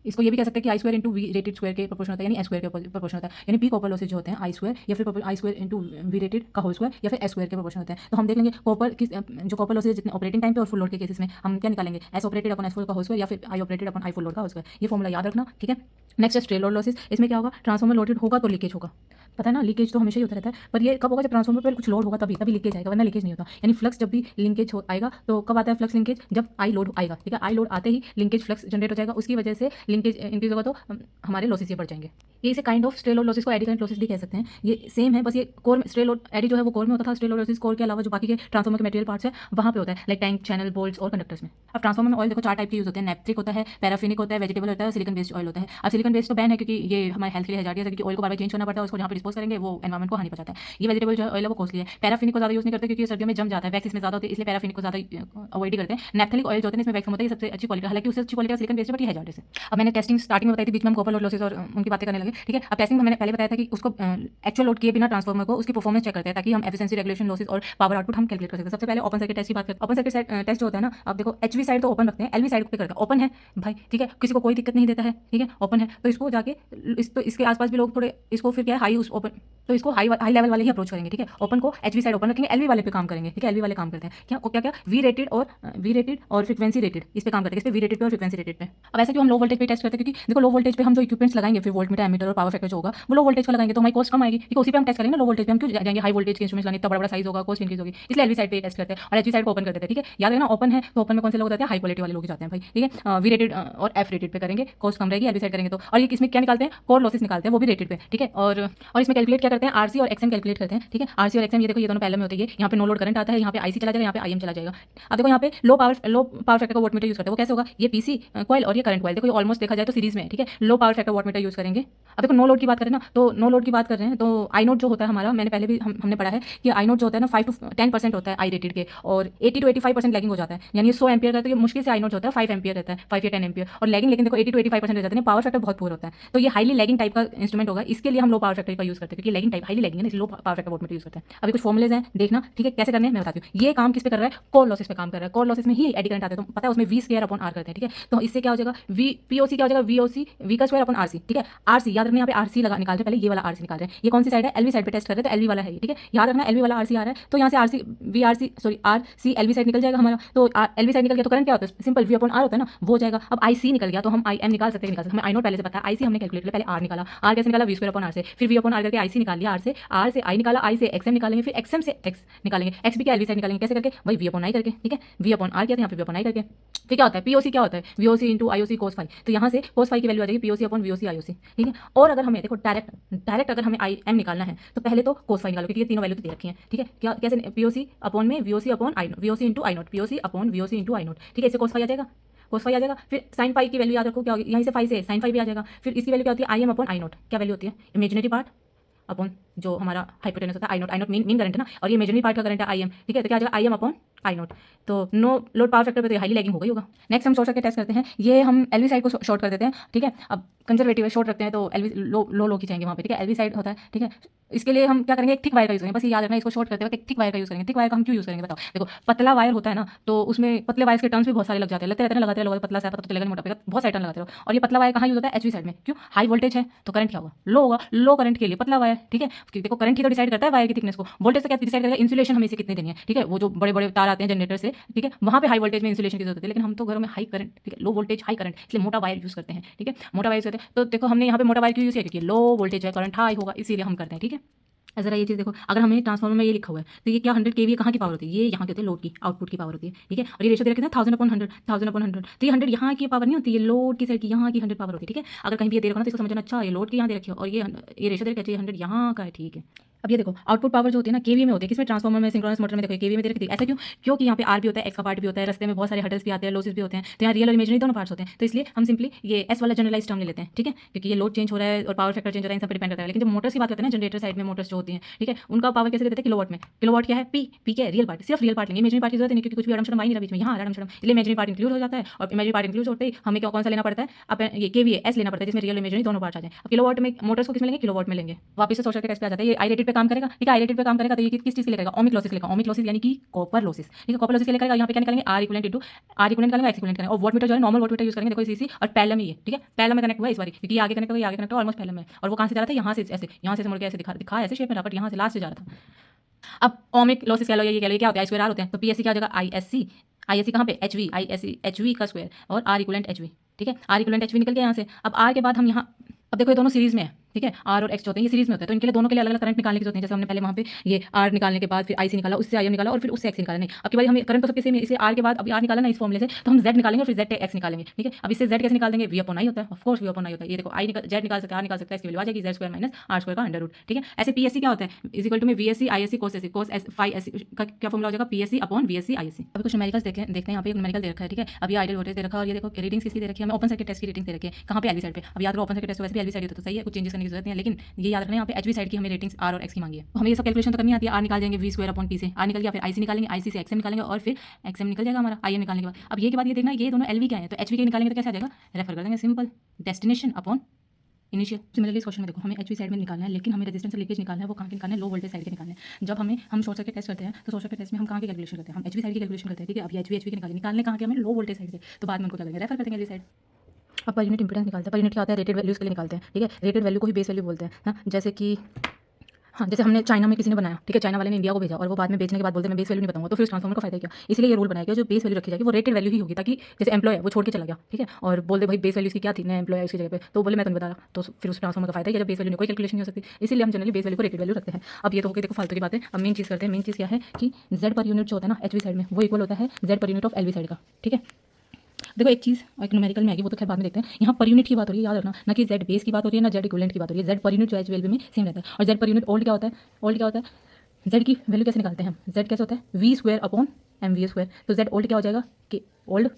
इसको ये भी कह सकते हैं कि I square into V rated square के प्रोपोर्शन होता है, यानी एस स्क्वायर के प्रोपोर्शन होता है। यानी पी कॉपर लॉसेज जो होते हैं आई स्क्वायर या फिर आई स्क्वायर इंटू वी रेटेड का होल स्क्वायर या फिर एस स्क्वायर के प्रोपोर्शन होते हैं। तो हम देख लेंगे कॉपर किस जो कॉपर लॉसेज जितने ऑपरेटिंग टाइम पे और फुल लोड के केसेस में हम क्या निकालेंगे, एस ऑपरेटेड अपन एस फुल का होल स्क्वायर या फिर आई ऑपरेटेड अपन आई फुल लोड का होल स्क्वायर। ये फॉर्मूला याद रखना। ठीक है, नेक्स्ट है स्ट्रे लोड लॉसेज। इसमें क्या होगा, ट्रांसफॉर्मर लोडेड होगा तो लीकेज होगा, पता है ना, लीकेज तो हमेशा ही होता रहता है, पर ये कब होगा, जब ट्रांसफॉर्मर पर कुछ लोड होगा तभी तभी लीकेज आएगा, वरना लीकेज नहीं होता। यानी फ्लक्स जब भी लिंकेज आएगा तो कब आता है फ्लक्स लिंकेज, जब आई लोड आएगा। ठीक है, आई लोड आते ही लिंकेज फ्लक्स जनरेट हो जाएगा, उसकी वजह से लिंकेज इंक्रीज होगा, तो हमारे लॉसेस ये बढ़ जाएंगे। ये इसे kind of stray load losses को एडी करंट लॉसेस भी कह सकते हैं। ये सेम है, बस ये कोर स्ट्रे लोड एडी जो है वो कोर में होता था, स्ट्रे लोड लॉसेस कोर के अलावा जो बाकी के ट्रांसफॉर्मर के मटेरियल पार्ट्स है वहाँ पे होता है, लाइक टैंक, चैनल, बोल्ट्स और कंडक्टर्स में। अब ट्रांसफॉर्मर में ऑयल देखो 4 टाइप के यूज होते हैं, नेप्थ्रिक होता है, पैराफिनिक होता है, वेजिटेबल होता है, सिलिकॉन बेस्ड ऑयल होता है। अब सिलिकॉन बेस्ड तो बैन है, क्योंकि ये हमारे हेल्थ के लिए हैजार्डियस है, क्योंकि ऑयल को बार बार चेंज करना पड़ता है, उसको जहाँ पे डिस्पोज करेंगे वो एनवायरमेंट को हानि पहुंचाता है। ये वेजिटेबल जो ऑयल है वो कॉस्टली है। पैराफिनिक को ज़्यादा यूज नहीं करते, क्योंकि सर्दियों में जम जाता है, वैक्स इसमें ज़्यादा होती है, इसलिए पैराफिनिक को ज़्यादा अवॉइड करते हैं। नेप्थलिक ऑयल जो होते हैं इसमें वैक्स कम होता है, ये सबसे अच्छी क्वालिटी, हालांकि उससे अच्छी क्वालिटी का सिलिकॉन बेस्ड, बट ये हैजार्डियस है। अब मैंने टेस्टिंग स्टार्टिंग में बताई थी, बीच में हम कॉपर लोड लॉसेस और उनकी बातें करने लगे। ठीक है, अब टेस्टिंग में मैंने पहले बताया था कि उसको एक्चुअल लोड किए बिना ट्रांसफॉर्मर को उसकी परफॉर्मेंस चेक करते हैं, ताकि हम एफिशिएंसी, रेगुलेशन, लॉसेस और पावर आउटपुट हम कैलकुलेट कर सकते हैं। सबसे पहले ओपन सर्किट टेस्ट की बात करते हैं। ओपन सर्किट टेस्ट जो होता है ना, अब देखो एचवी साइड तो ओपन रखते हैं, एलवी साइड पे करते हैं, ओपन है भाई। ठीक है, किसी को कोई दिक्कत नहीं देता है। ठीक है, ओपन है तो इसको जाके तो इसके आसपास भी लोग थोड़े इसको फिर क्या है, हाई उस ओपन, तो इसको हाई लेवल वाले ही अप्रोच करेंगे। ठीक है, ओपन को एचवी साइड ओपन रखेंगे, एलवी वाले पे काम करेंगे। ठीक है, एलवी वाले काम करते हैं क्या क्या क्या, वी रेटेड और फ्रीक्वेंसी रेटेड, इस पे काम करते हैं, इस पे वी रेटेड पे और फ्रीक्वेंसी रेटेड पे। अब ऐसा क्यों हम लो वोल्टेज पे टेस्ट करते हैं, क्योंकि देखो लो वोल्टेज पे हम जो इक्विपमेंट्स लगाएंगे, फिर वोल्टमीटर, एमीटर और पावर फैक्टर जो होगा वो लो वोल्टेज का लगाएंगे, तो हमारी कॉस्ट कम आएगी, क्योंकि उसी पे हम टेस्ट करेंगे ना। लो वोल्टेज पे हम क्यों जाएंगे हाई वोल्टेज के इंस्ट्रूमेंट्स लगाने, इतना बड़ा बड़ा साइज होगा, कॉस्ट इंक्रीज होगी, इसलिए एलवी साइड पे टेस्ट करते हैं और एचवी साइड को ओपन कर देते हैं। ठीक है, याद रखना ओपन है तो ओपन में कौन से लोग जाते हैं, हाई क्वालिटी वाले लोग जाते हैं भाई। ठीक है, वी रेटेड और एफ रेटेड पे करेंगे, कॉस्ट कम रहेगी, एलवी साइड करेंगे तो। और ये इसमें क्या निकालते हैं, कोर लॉसेस निकालते हैं, वो भी रेटेड पे। ठीक है, और इसमें कैलकुलेट क्या करते हैं, आरसी और एक्सएम कैलकुलेट करते हैं। ठीक है, आरसी और एक्सएम ये देखो, ये दोनों पहले में होते हैं, यहाँ पे नो लोड करंट आता है, यहाँ पे आईसी चला जाएगा, यहाँ पे आईएम चला जाएगा। अब देखो यहाँ पे लो पावर फैक्टर का वोल्टमीटर यूज करते हैं, वो कैसे होगा, ये पीसी कॉइल और ये करंट कॉइल, देखो ये ऑलमोस्ट देखा जाए तो सीरीज में है। ठीक है, low power factor voltmeter use करेंगे। अब देखो नो लोड की बात करें ना, तो नो लोड की बात कर रहे हैं तो आई नोट जो होता है हमारा, मैंने पहले भी हमने पढ़ा है कि आई नोट जो होता है ना 5 to 10% होता है आई रेटेड के, और 80 to 85% लैगिंग हो जाता है। यानी 100 एम्पियर का तो ये मुश्किल से आई नोट जो होता है 5 एम्पियर रहता है, 5 या 10 एम्पियर, और लैगिंग लेकिन देखो 80 to 85% रह जाते हैं, पावर फैक्टर बहुत पुअर होता है। तो ये हाईली लैगिंग टाइप का इंस्ट्रूमेंट होगा, इसके लिए हम लो पावर फैक्टर का यूज करते हैं, क्योंकि लैगिंग टाइप हाईली लैगिंग है ना, इसलिए low power factor voltmeter use करते हैं। अभी कुछ फॉर्मुलेज हैं, देखना। ठीक है, कैसे करने हैं मैं बताती हूँ। ये काम किस पे कर रहा है, कोर लॉसेस पे काम कर रहा है। कोर लॉसेस में ही एडी करंट आता है, तो पता है उसमें वी स्क्वायर अपॉन आर करते हैं। ठीक है, तो इससे क्या हो जाएगा, वी पीओसी क्या हो जाएगा, वीओसी वी का स्क्वायर अपॉन आरसी। ठीक है, आरसी याद रखना, यहाँ पे आरसी लगा निकाल रहे हैं, पहले ये वाला आरसी निकाल रहे हैं, ये कौन सी साइड है, एलवी साइड पे टेस्ट कर रहे हैं, तो एलवी वाला है ये। ठीक है, याद रखना एलवी वाला आरसी आ रहा है, तो यहाँ से RC V RC sorry R C LV side निकल जाएगा हमारा, तो एलवी साइड निकल गया तो करंट क्या होता है, सिंपल वी अपॉन आर होता है ना, वो हो जाएगा। अब आई सी निकल गया तो हम आई एम निकाल सकते हैं, हमें आई नोट पहले से पता है, आई सी हमने कैलकुलेट किया, पहले आर निकाला, आर कैसे निकाला, वी स्क्वायर अपॉन आर से, फिर वी अपॉन आर करके आई सी निकाल लिया, आर से आई निकाला, आई से एक्सएम निकालेंगे, फिर एक्सएम से एक्स निकालेंगे, एक्स भी क्या एलवी साइड निकालेंगे, कैसे करके वही वी अपॉन आई करके। ठीक है, वी अपॉन आर किया था यहाँ पे वी अपॉन आई करके। फिर क्या होता है, पीओसी क्या होता है, VOC into IOC cos phi, तो यहाँ से कोस फाई की वैल्यू आ जाएगी पीओसी अपॉन वीओसी आईओसी। ठीक है, और अगर हमें देखो डायरेक्ट अगर हमें आई एम निकालना है तो पहले तो कोस फाई निकालो, क्योंकि ये तीनों वैल्यू तो दे रखी है। ठीक है, क्या कैसे, पीओसी अपॉन में VOC upon I VOC into I note, POC upon VOC into I note. ठीक है, इससे कोस फाई आ जाएगा, कोस फाई आ जाएगा। फिर साइन फाई की वैल्यू याद रखो क्या होगी, यहाँ से फाई से साइन फाई भी आ जाएगा। फिर इसकी वैल्यू क्या होती है, I am upon I note, क्या वैल्यू होती है, इमेजिनरी पार्ट अपॉन जो हमारा हाइपोटेनस होता है आई नोट मीन करंट है ना, और ये इमेजिनरी पार्ट का करंट है आई एम। ठीक है, तो क्या आ जाएगा, I am upon I note. तो नो लोड पावर फैक्टर पे तो हाईली लैगिंग होगा ही होगा। नेक्स्ट हम शॉर्ट सर्किट टेस्ट करते हैं, ये हम एलवी साइड को शॉर्ट कर देते हैं। ठीक है, अब कंजर्वेटिव है, शॉर्ट रखते हैं तो एलवी लो खींचेंगे वहाँ पे। ठीक है, एलवी साइड होता है। ठीक है, इसके लिए हम क्या करेंगे, एक थिक वायर का यूज करेंगे, बस ये याद रखना, इसको शॉर्ट करते वक्त थिक वायर का यूज करेंगे। थिक वायर का हम क्यों यूज करेंगे बताओ, देखो पतला वायर होता है ना, तो उसमें पतले वायर के टर्न्स भी बहुत सारे लग जाते हैं, लगते रहते हैं लगाते रहो, पतला सा पता तो चलेगा नहीं, मोटा पेगा बहुत सारे टर्न लगाते रहो। और ये पतला वायर कहाँ यूज होता है, एचवी साइड में, क्यों, हाई वोल्टेज है तो करंट क्या होगा, लो होगा, लो करंट के लिए पतला वायर। ठीक है, देखो करंट ही तो डिसाइड करता है वायर की थिकनेस को, वोल्टेज से क्या डिसाइड करेगा, इंसुलेशन हमें इसे कितनी देनी है। ठीक है, वो जो बड़े बड़े तार आते हैं जनरेटर से, ठीक है, वहाँ पे हाई वोल्टेज में इंसुलेशन की जरूरत है, लेकिन हम तो घरों में हाई करंट, ठीक है, लो वोल्टेज हाई करंट, इसलिए मोटा वायर यूज करते हैं। ठीक है, मोटा वायर यूज करते हैं, तो देखो हमने यहाँ पे मोटा वायर क्यों यूज किया, क्योंकि लो वोल्टेज है, करंट हाई होगा, इसीलिए हम करते हैं। ठीक है, ज़रा ये चीज़ देखो, अगर हमें ट्रांसफार्मर में ये लिखा हुआ है तो ये क्या 100 केवीए कहाँ की पावर होती है, ये यहाँ की होती है लोड की, आउटपुट की पावर होती है, ठीक है। और ये रेशो दे रखा है 1000/100, 1000/100, तो ये 100 यहाँ की पावर नहीं होती, ये लोड की साइड की यहाँ की 100 पावर होती है, ठीक है। अगर कहीं भी ये दे रखा ना तो इसको समझना, अच्छा ये लोड की यहाँ दे रखी है और ये रेशो दे रखा है, ये 100 यहाँ का है, ठीक है। अब ये देखो आउटपुट पावर जो होती है ना केवीए में होती है, किसमें, ट्रांसफार्मर में, सिंक्रोनस मोटर में। देखो केवीए में दे रखी थी, ऐसा क्यों, क्योंकि यहाँ पे आर भी होता है, एक्स का पार्ट भी होता है, रास्ते में बहुत सारे हडल्स भी आते हैं, लॉसेस भी होते हैं, तो यहाँ रियल और इमेजिनरी दोनों पार्ट्स होते हैं, तो इसलिए हम सिंपली ये एस वाला जनरलाइज टर्म ले लेते हैं, ठीक है, क्योंकि ये लोड चेंज हो रहा है और पावर फैक्टर चेंज हो रहा है, इन सब पर डिपेंड करता है। लेकिन जब मोटर्स की बात करते हैं ना, जनरेटर साइड में मोटर्स जो होती हैं, ठीक है, उनका पावर कैसे देते हैं, किलोवाट में। किलोवाट क्या है, पी क्या है, रियल पार्ट, सिर्फ रियल पार्ट लेंगे, इमेजिनरी पार्ट की जरूरत नहीं, क्योंकि कुछ भी अड़म-शड़म आ ही नहीं रहा बीच में, यहाँ अड़म-शड़म, इसलिए इमेजिनरी पार्ट इंक्लूड हो जाता है। और इमेजिनरी पार्ट इंक्लूड होते ही हमें क्या कौन सा लेना पड़ता है, अब ये केवीए एस लेना पड़ता है, जिसमें रियल इमेजिनरी दोनों पार्ट्स आ जाए। अब किलोवाट में मोटर्स को किस में लेंगे, किलोवाट में लेंगे। वापस से सोर्स सर्किट टेस्ट पे आ जाता है, ये आई रेटेड पे काम करेगा, ठीक है, आई रेटेड पे काम करेगा तो ये किस चीज़ के लिए करेगा, ओमिक लॉसेस लेगा, ओमिक लॉसेस यानी कि कॉपर लॉसेस, ठीक है, कॉपर लॉसेस के लिए करेगा। यहाँ पे क्या निकालेंगे, R equivalent into R equivalent निकालेंगे, एक्स इक्विवेलेंट करेंगे, और वॉटमीटर जो है नॉर्मल वॉटमीटर यूज करेंगे, देखो इसी और पैरेलल में ये, ठीक है, पैरेलल में कनेक्ट हुआ है इस बार, क्योंकि ये आगे कनेक्ट हुआ है, आगे कनेक्ट हुआ ऑलमोस्ट पैरेलल में, और वो कहाँ से जा रहा था, यहाँ से ऐसे, यहाँ से मुड़ के ऐसे दिखा ऐसे शेप में रहा, बट यहाँ से लास्ट से जा रहा था। अब ओमिक लॉसेस कह लो, ये कह लो क्या होता है, आई स्क्वायर आर होते हैं, तो पीएससी क्या हो जाएगा, आईएससी कहाँ पे, एचवी, आईएससी एचवी का स्क्वायर और आर इक्विवेलेंट एचवी, ठीक है, आर इक्विवेलेंट एचवी निकल गया यहाँ से। अब आर के बाद हम यहाँ, अब देखो ये दोनों सीरीज में है, ठीक है, आर और एक्स जो होते हैं ये सीरीज में होते हैं, तो इनके लिए दोनों के लिए अलग अलग करंट निकालने की जरूरत है। जैसे हमने पहले वहाँ पे ये आर निकालने के बाद फिर आई सी निकाला, उससे आई निकाला और फिर उससे एक्स निकाला, नहीं अब की बार हमें करंट तो सबके सेम है, इसलिए आर के बाद अभी आर निकाला ना इस फॉर्मूले से, तो हम जेड निकालेंगे और फिर जेड एक्स निकालेंगे, ठीक है। अब इससे जेड कैसे निकाल देंगे, वी अपॉन आई होता है, of course V upon I होता है, ये देखो आई जेड निकाल सकते हैं, आर निकाल सकते हैं, इसकी वैल्यू आ जाएगी Z square minus R square का अंडर रूट, ठीक है। ऐसे पीएससी क्या होता है, इज इक्वल टू में VSC ISC cos AC cos S phi S का क्या फॉर्मूला हो जाएगा, पीएससी अपॉन वीएससी आईएससी। अभी कुछ न्यूमेरिकल्स देखते हैं यहाँ पे, एक न्यूमेरिकल दे रखा है, ठीक है। अभी आइडियल वोल्टेज दे रखा है और ये देखो रीडिंग्स किसकी दे रखी है, हमें ओपन सर्किट टेस्ट की रीडिंग दे रखी है, कहाँ पे एलवी साइड पे। अब याद रखो ओपन सर्किट टेस्ट वैसे भी एलवी साइड होता है, तो सही है, कुछ चेंजेस करने की जरूरत नहीं है, लेकिन ये याद रखना यहाँ पे एचवी साइड की हमें रेटिंग्स आर और एक्स की मांगी है, तो हमें ये सब कैलकुलेशन तो करनी आती है। आर निकाल जाएंगे वी स्क्वायर अपॉन पी से, आर निकल गया, फिर आईसी निकालेंगे, आईसी से एक्सएम निकालेंगे और फिर एक्सएम निकल जाएगा हमारा आईएम निकालने के बाद। अब ये के बाद ये देखना ये दोनों एलवी क्या है, तो एचवी के निकालेंगे तो कैसे आ जाएगा, रेफर कर देंगे, simple destination upon initial. Similarly इस क्वेश्चन में देखो हमें एचवी साइड में निकालना है, लेकिन हमें रेजिस्टेंस से लीकेज निकालना है, वो कहाँ के निकालना है, लो वोल्टेज साइड के निकालना है। जब हम शॉर्ट सर्किट टेस्ट करते हैं तो शॉर्ट सर्किट टेस्ट में हम कहाँ की कैलकुलेशन करते हैं, हम एचवी साइड की कैलकुलेशन करते हैं, ठीक है। अब एचवी के निकालने कहाँ के, हमें लो वोल्टेज साइड के, तो बाद में उनको क्या करेंगे, रेफर कर देंगे एलवी साइड। अब पर यूनिट इंपेडेंस निकालते हैं, पर यूनिट क्या होता है, रेटेड वैल्यूज़ के लिए निकालते हैं, ठीक है। रेटेड वैल्यू को ही बेस वैल्यू बोलते हैं, हाँ, जैसे कि हाँ, जैसे हमने चाइना में किसी ने बनाया, ठीक है, चाइना वाले ने इंडिया को भेजा और वो बाद में बेचने के बाद बोलते हैं मैं बेस वैल्यू नहीं बताऊंगा, तो फिर उस ट्रांसफॉर्मर का फायदा क्या, इसलिए ये रूल बनाया गया जो बेस वैल्यू रखी जाएगी वो रेटेड वैल्यू ही होगी, ताकि जैसे एम्प्लॉय है वो छोड़ के चला गया, ठीक है, और बोल दे भाई बेस वैल्यू की क्या थी, नया एम्प्लॉय है उसकी जगह पे, तो बोले मैं तो नहीं बता रहा, तो फिर उस ट्रांसफॉर्मर का फायदा है जब बेस वैल्यू कोई कैलकुलेशन नहीं हो सकती, इसलिए हम जनरली बेस वैल्यू को रेटेड वैल्यू रखते हैं। अब ये तो होगी देखो फालतू की बात है, अब मेन चीज़ करते हैं, मेन चीज़ क्या है कि जेड पर यूनिट जो होता है ना एचवी साइड में वो इक्वल होता है Z per unit of LV side का, ठीक है। देखो एक चीज़ एक न्यूमेरिकल में आएगी, वो तो खैर बाद में देखते हैं, यहाँ पर यूनिट की बात हो रही है, याद रखना, ना कि जेड बेस की बात हो रही है, ना जेड इक्विवेलेंट की बात हो रही है। जेड पर यूनिट जो एच वेल्यू में सेम रहता है, और जेड पर यूनिट ओल्ड क्या होता है, ओल्ड क्या होता है, जेड की वैल्यू कैसे निकालते हैं हम, जेड कैसे होता है V square upon M V square, तो जेड ओल्ड क्या हो जाएगा कि ओल्ड,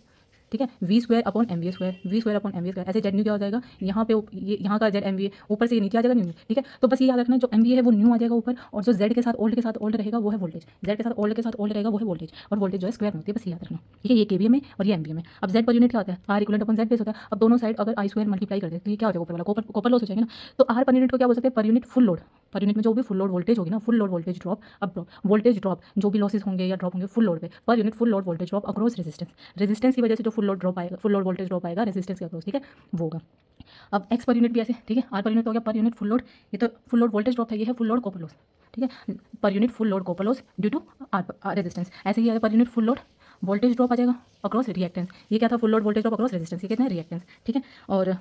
ठीक है, V square upon M V square, V square upon M V square. ऐसे जेड न्यू क्या हो जाएगा, यहाँ पे ये यहाँ का जेड एम वी ऊपर से ये नीचे आ जाएगा न्यू, ठीक है। तो बस ये याद रखना जो एम वी है वो न्यू आ जाएगा ऊपर, और जो जेड के साथ ओल्ड रहेगा वो है वोल्टेज, जेड के साथ ओल्ड रहेगा वो है वोल्टेज, और वोल्टेज जो है स्क्वायर में होती है, बस याद रखना, ठीक है। ये केवीए में और ये एमवीए में। अब जेड पर यूनिट क्या होता है, R equivalent upon Z base होता है। अब दोनों साइड अगर आई स्क्वायर मल्टीप्लाई कर दे तो ये क्या हो जाएगा, ऊपर वाला कॉपर लॉस हो जाएगा ना, तो आर पर यूनिट को क्या बोल सकते हैं, पर unit full load, per unit में जो भी फुल लोड वोल्टेज होगी ना, फुल लोड वोल्टेज ड्रॉप, अब वोल्टेज ड्रॉप जो भी लॉसेस होंगे या ड्रॉप होंगे फुल लोड पे, पर unit full load voltage drop across resistance की वजह से जो फुल लोड ड्रॉप आएगा, फुल लोड वोल्टेज ड्रॉप आएगा रेजिस्टेंस के अक्रॉस, ठीक है, वो होगा। अब एक्स पर यूनिट भी ऐसे, ठीक है, आर पर यूनिट हो गया पर यूनिट फुल लोड, ये तो फुल लोड वोल्टेज ड्रॉप था, ये है फुल लोड कॉपर लॉस, ठीक है, per unit full load copper loss due to R resistance. ऐसे ही है per unit full load voltage drop आ जाएगा अक्रॉस रिएक्टेंस, ये क्या था full load voltage drop across resistance, ये कितना है रिएक्टेंस, ठीक है। और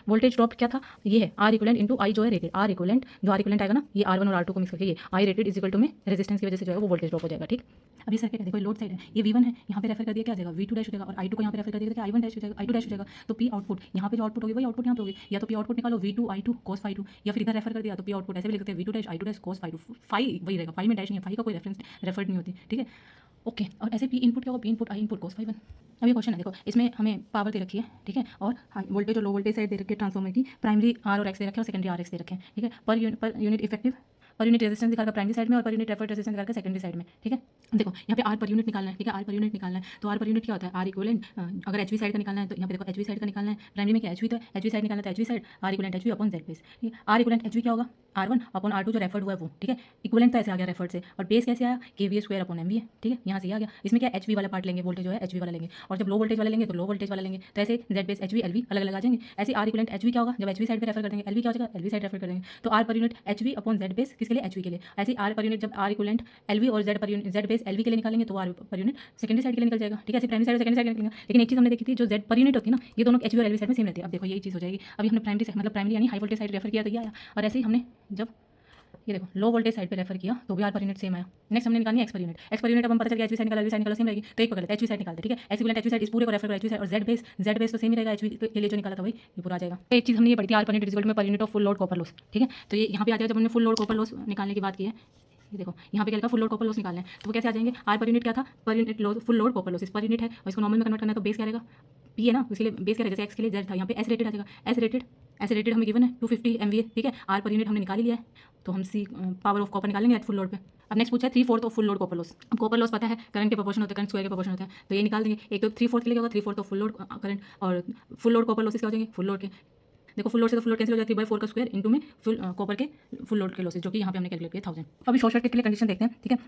वोल्टेज ड्रॉप क्या था, ये है आर इक्विवेलेंट इंटू आई जो है रेटेड, आर इक्विवेलेंट जो आर इक्विवेलेंट आएगा ना, ये R1 और R2 को मिक्स करके ये I rated is equal to में रेजिस्टेंस की वजह से जो है वो वोल्टेज ड्रॉप हो जाएगा, ठीक। अब ये सर्किट है, देखो लोड साइड है, ये V1 है, यहाँ पे रेफर कर दिया क्या आ जाएगा V2 डैश हो जाएगा, और I2 को यहाँ पे रेफर कर दिया I1 डैश हो जाएगा, I2 डैश हो जाएगा, तो P आउटपुट यहाँ पे जो आउटपुट होगी वही आउटपुट यहाँ पे होगी, या तो P आउटपुट निकालो V2 I2 cos phi 2, या फिर इधर रेफर कर दिया तो P आउटपुट ऐसे भी लिख सकते हैं V2 dash I2 dash cos phi 2, phi वही रहेगा, फाई में डैश नहीं है, फाई का कोई रेफर नहीं होती, ठीक है, ओके। और ऐसे पी इनपुट क्या होगा, पी इनपुट आई इनपुट cos phi 1। अब ये क्वेश्चन है देखो, इसमें हमें पावर दे रखी है, ठीक है, और वोल्टेज और लो वोल्टेज साइड दे रखी है ट्रांसफॉर्मर की, प्राइमरी आर और एक्स दे रखे हैं और सेकेंडरी आर एक्स दे रखे हैं, ठीक है। Per unit effective per unit resistance निकालकर प्राइमरी साइड में और पर यूनिट रेफर रेजिस्टेंस निकालकर सेकेंडरी साइड में, ठीक है। देखो यहाँ पे आर पर यूनिट निकालना है, ठीक है, आर पर यूनिट निकालना है, तो आर पर यूनिट क्या होता है आर इक्विवेलेंट, अगर एचवी साइड का निकालना है तो यहाँ पे देखो एचवी साइड का निकालना है, प्राइमरी में क्या एचवी, तो एचवी साइड निकालना है तो HV side R equivalent HV upon Z base, ठीक है। आर इक्विवेलेंट एचवी क्या होगा R1 अपॉन R2 जो रेफर्ड हुआ है वो, ठीक है, इक्विवेलेंट तो ऐसे आ गया रेफर्ड से, और बेस कैसे आया KVA स्क्वायर अपॉन MVA, ठीक है, यहाँ से ये आ गया। इसमें क्या HV वाला पार्ट लेंगे, वोल्टेज जो है HV वाला लेंगे, और जब लो वोल्टेज वाला लेंगे तो लो वोल्टेज वाला लेंगे, तो ऐसे जेड बेस HV LV अलग अलग आ जाएंगे। ऐसे आर इक्विवेलेंट HV क्या होगा, जब HV साइड पे रेफर कर देंगे LV क्या हो जाएगा LV साइड रेफर कर देंगे, तो आर पर unit HV upon Z base किसके लिए HV के लिए। ऐसे आर पर यूनिट जब आर इक्विवेलेंट LV और जेड बेस LV के लिए निकालेंगे तो R per unit secondary side के लिए निकल जाएगा, ठीक है, ऐसे प्राइमरी साइड और सेकेंडरी साइड निकलेगा। लेकिन एक चीज़ हमने देखी थी जो जेड पर यूनिट होती है ना, ये दोनों HV और LV साइड में सेम रहती है। अब देखो यही चीज़ हो जाएगी, अभी हमने प्राइमरी यानी हाई वोल्टेज साइड रेफर किया तो ये आया, और ऐसे ही हमने जब ये देखो लो वोल्टेज साइड पे रेफर किया तो भी आर पर यूनिट सेम आया। नेक्स्ट हमने निकालनी है X per unit. X per unit अब हम पता चल गया एचवी साइड निकाला, एचवी साइड निकाला सेम रहेगी, तो एक पकड़ लेते हैं एचवी साइड निकालते हैं, ठीक है। एक्स इक्विवेलेंट एचवी साइड इस पूरे को रेफर करो एचवी साइड, और जेड बेस तो सेम ही रहेगा एचवी के लिए जो निकाला था वही ये पूरा आ जाएगा। एक चीज हमने ये पढ़ी थी आर पर यूनिट इक्वल में पर unit of full load copper loss, ठीक है। तो ये यहाँ पे आ जाएगा जब हमने फुल लोड कॉपर लॉस निकालने की बात की है, ये देखो यहाँ पे क्या लिखा फुल लोड कॉपर लॉस निकालना है, तो वो कैसे आ जाएंगे, आर पर यूनिट क्या था, per unit loss full load copper loss इस पर यूनिट है, और इसको नॉर्मल में कन्वर्ट करना है तो बेस क्या रहेगा, पी है ना, इसलिए बेस क्या रहेगा, जैसे एक्स के लिए जेड था यहाँ पे एस रेटेड आ जाएगा, एस रेटेड हमें गिवन है 250 MVA, ठीक है। आर पर यूनिट हमने निकाल ही लिया है, तो हम सी पावर ऑफ कॉपर निकालेंगे एट फुल लोड पे। अब नेक्स्ट पूछा है 3/4 of full load copper loss. अब कॉपर लॉस पता है करंट के प्रोपोर्शन होते हैं, करंट स्क्वायर के प्रोपोर्शन होते हैं, तो ये निकाल देंगे। एक तो 3/4 के लिए होगा 3/4 ऑफ फुल लोड करंट, और फुल लोड कॉपर लॉसेस क्या हो जाएंगे, फुल लोड के देखो फुल लोड से तो फुल लोड कैंसिल हो जाती है, 3/4 का स्क्वायर इंटू में फुल कॉपर के फुल लोड के लॉसेस, जो कि यहाँ पे हमने कैलकुलेट किया 1000। अभी शॉर्ट सर्किट के लिए कंडीशन देखते हैं, ठीक है।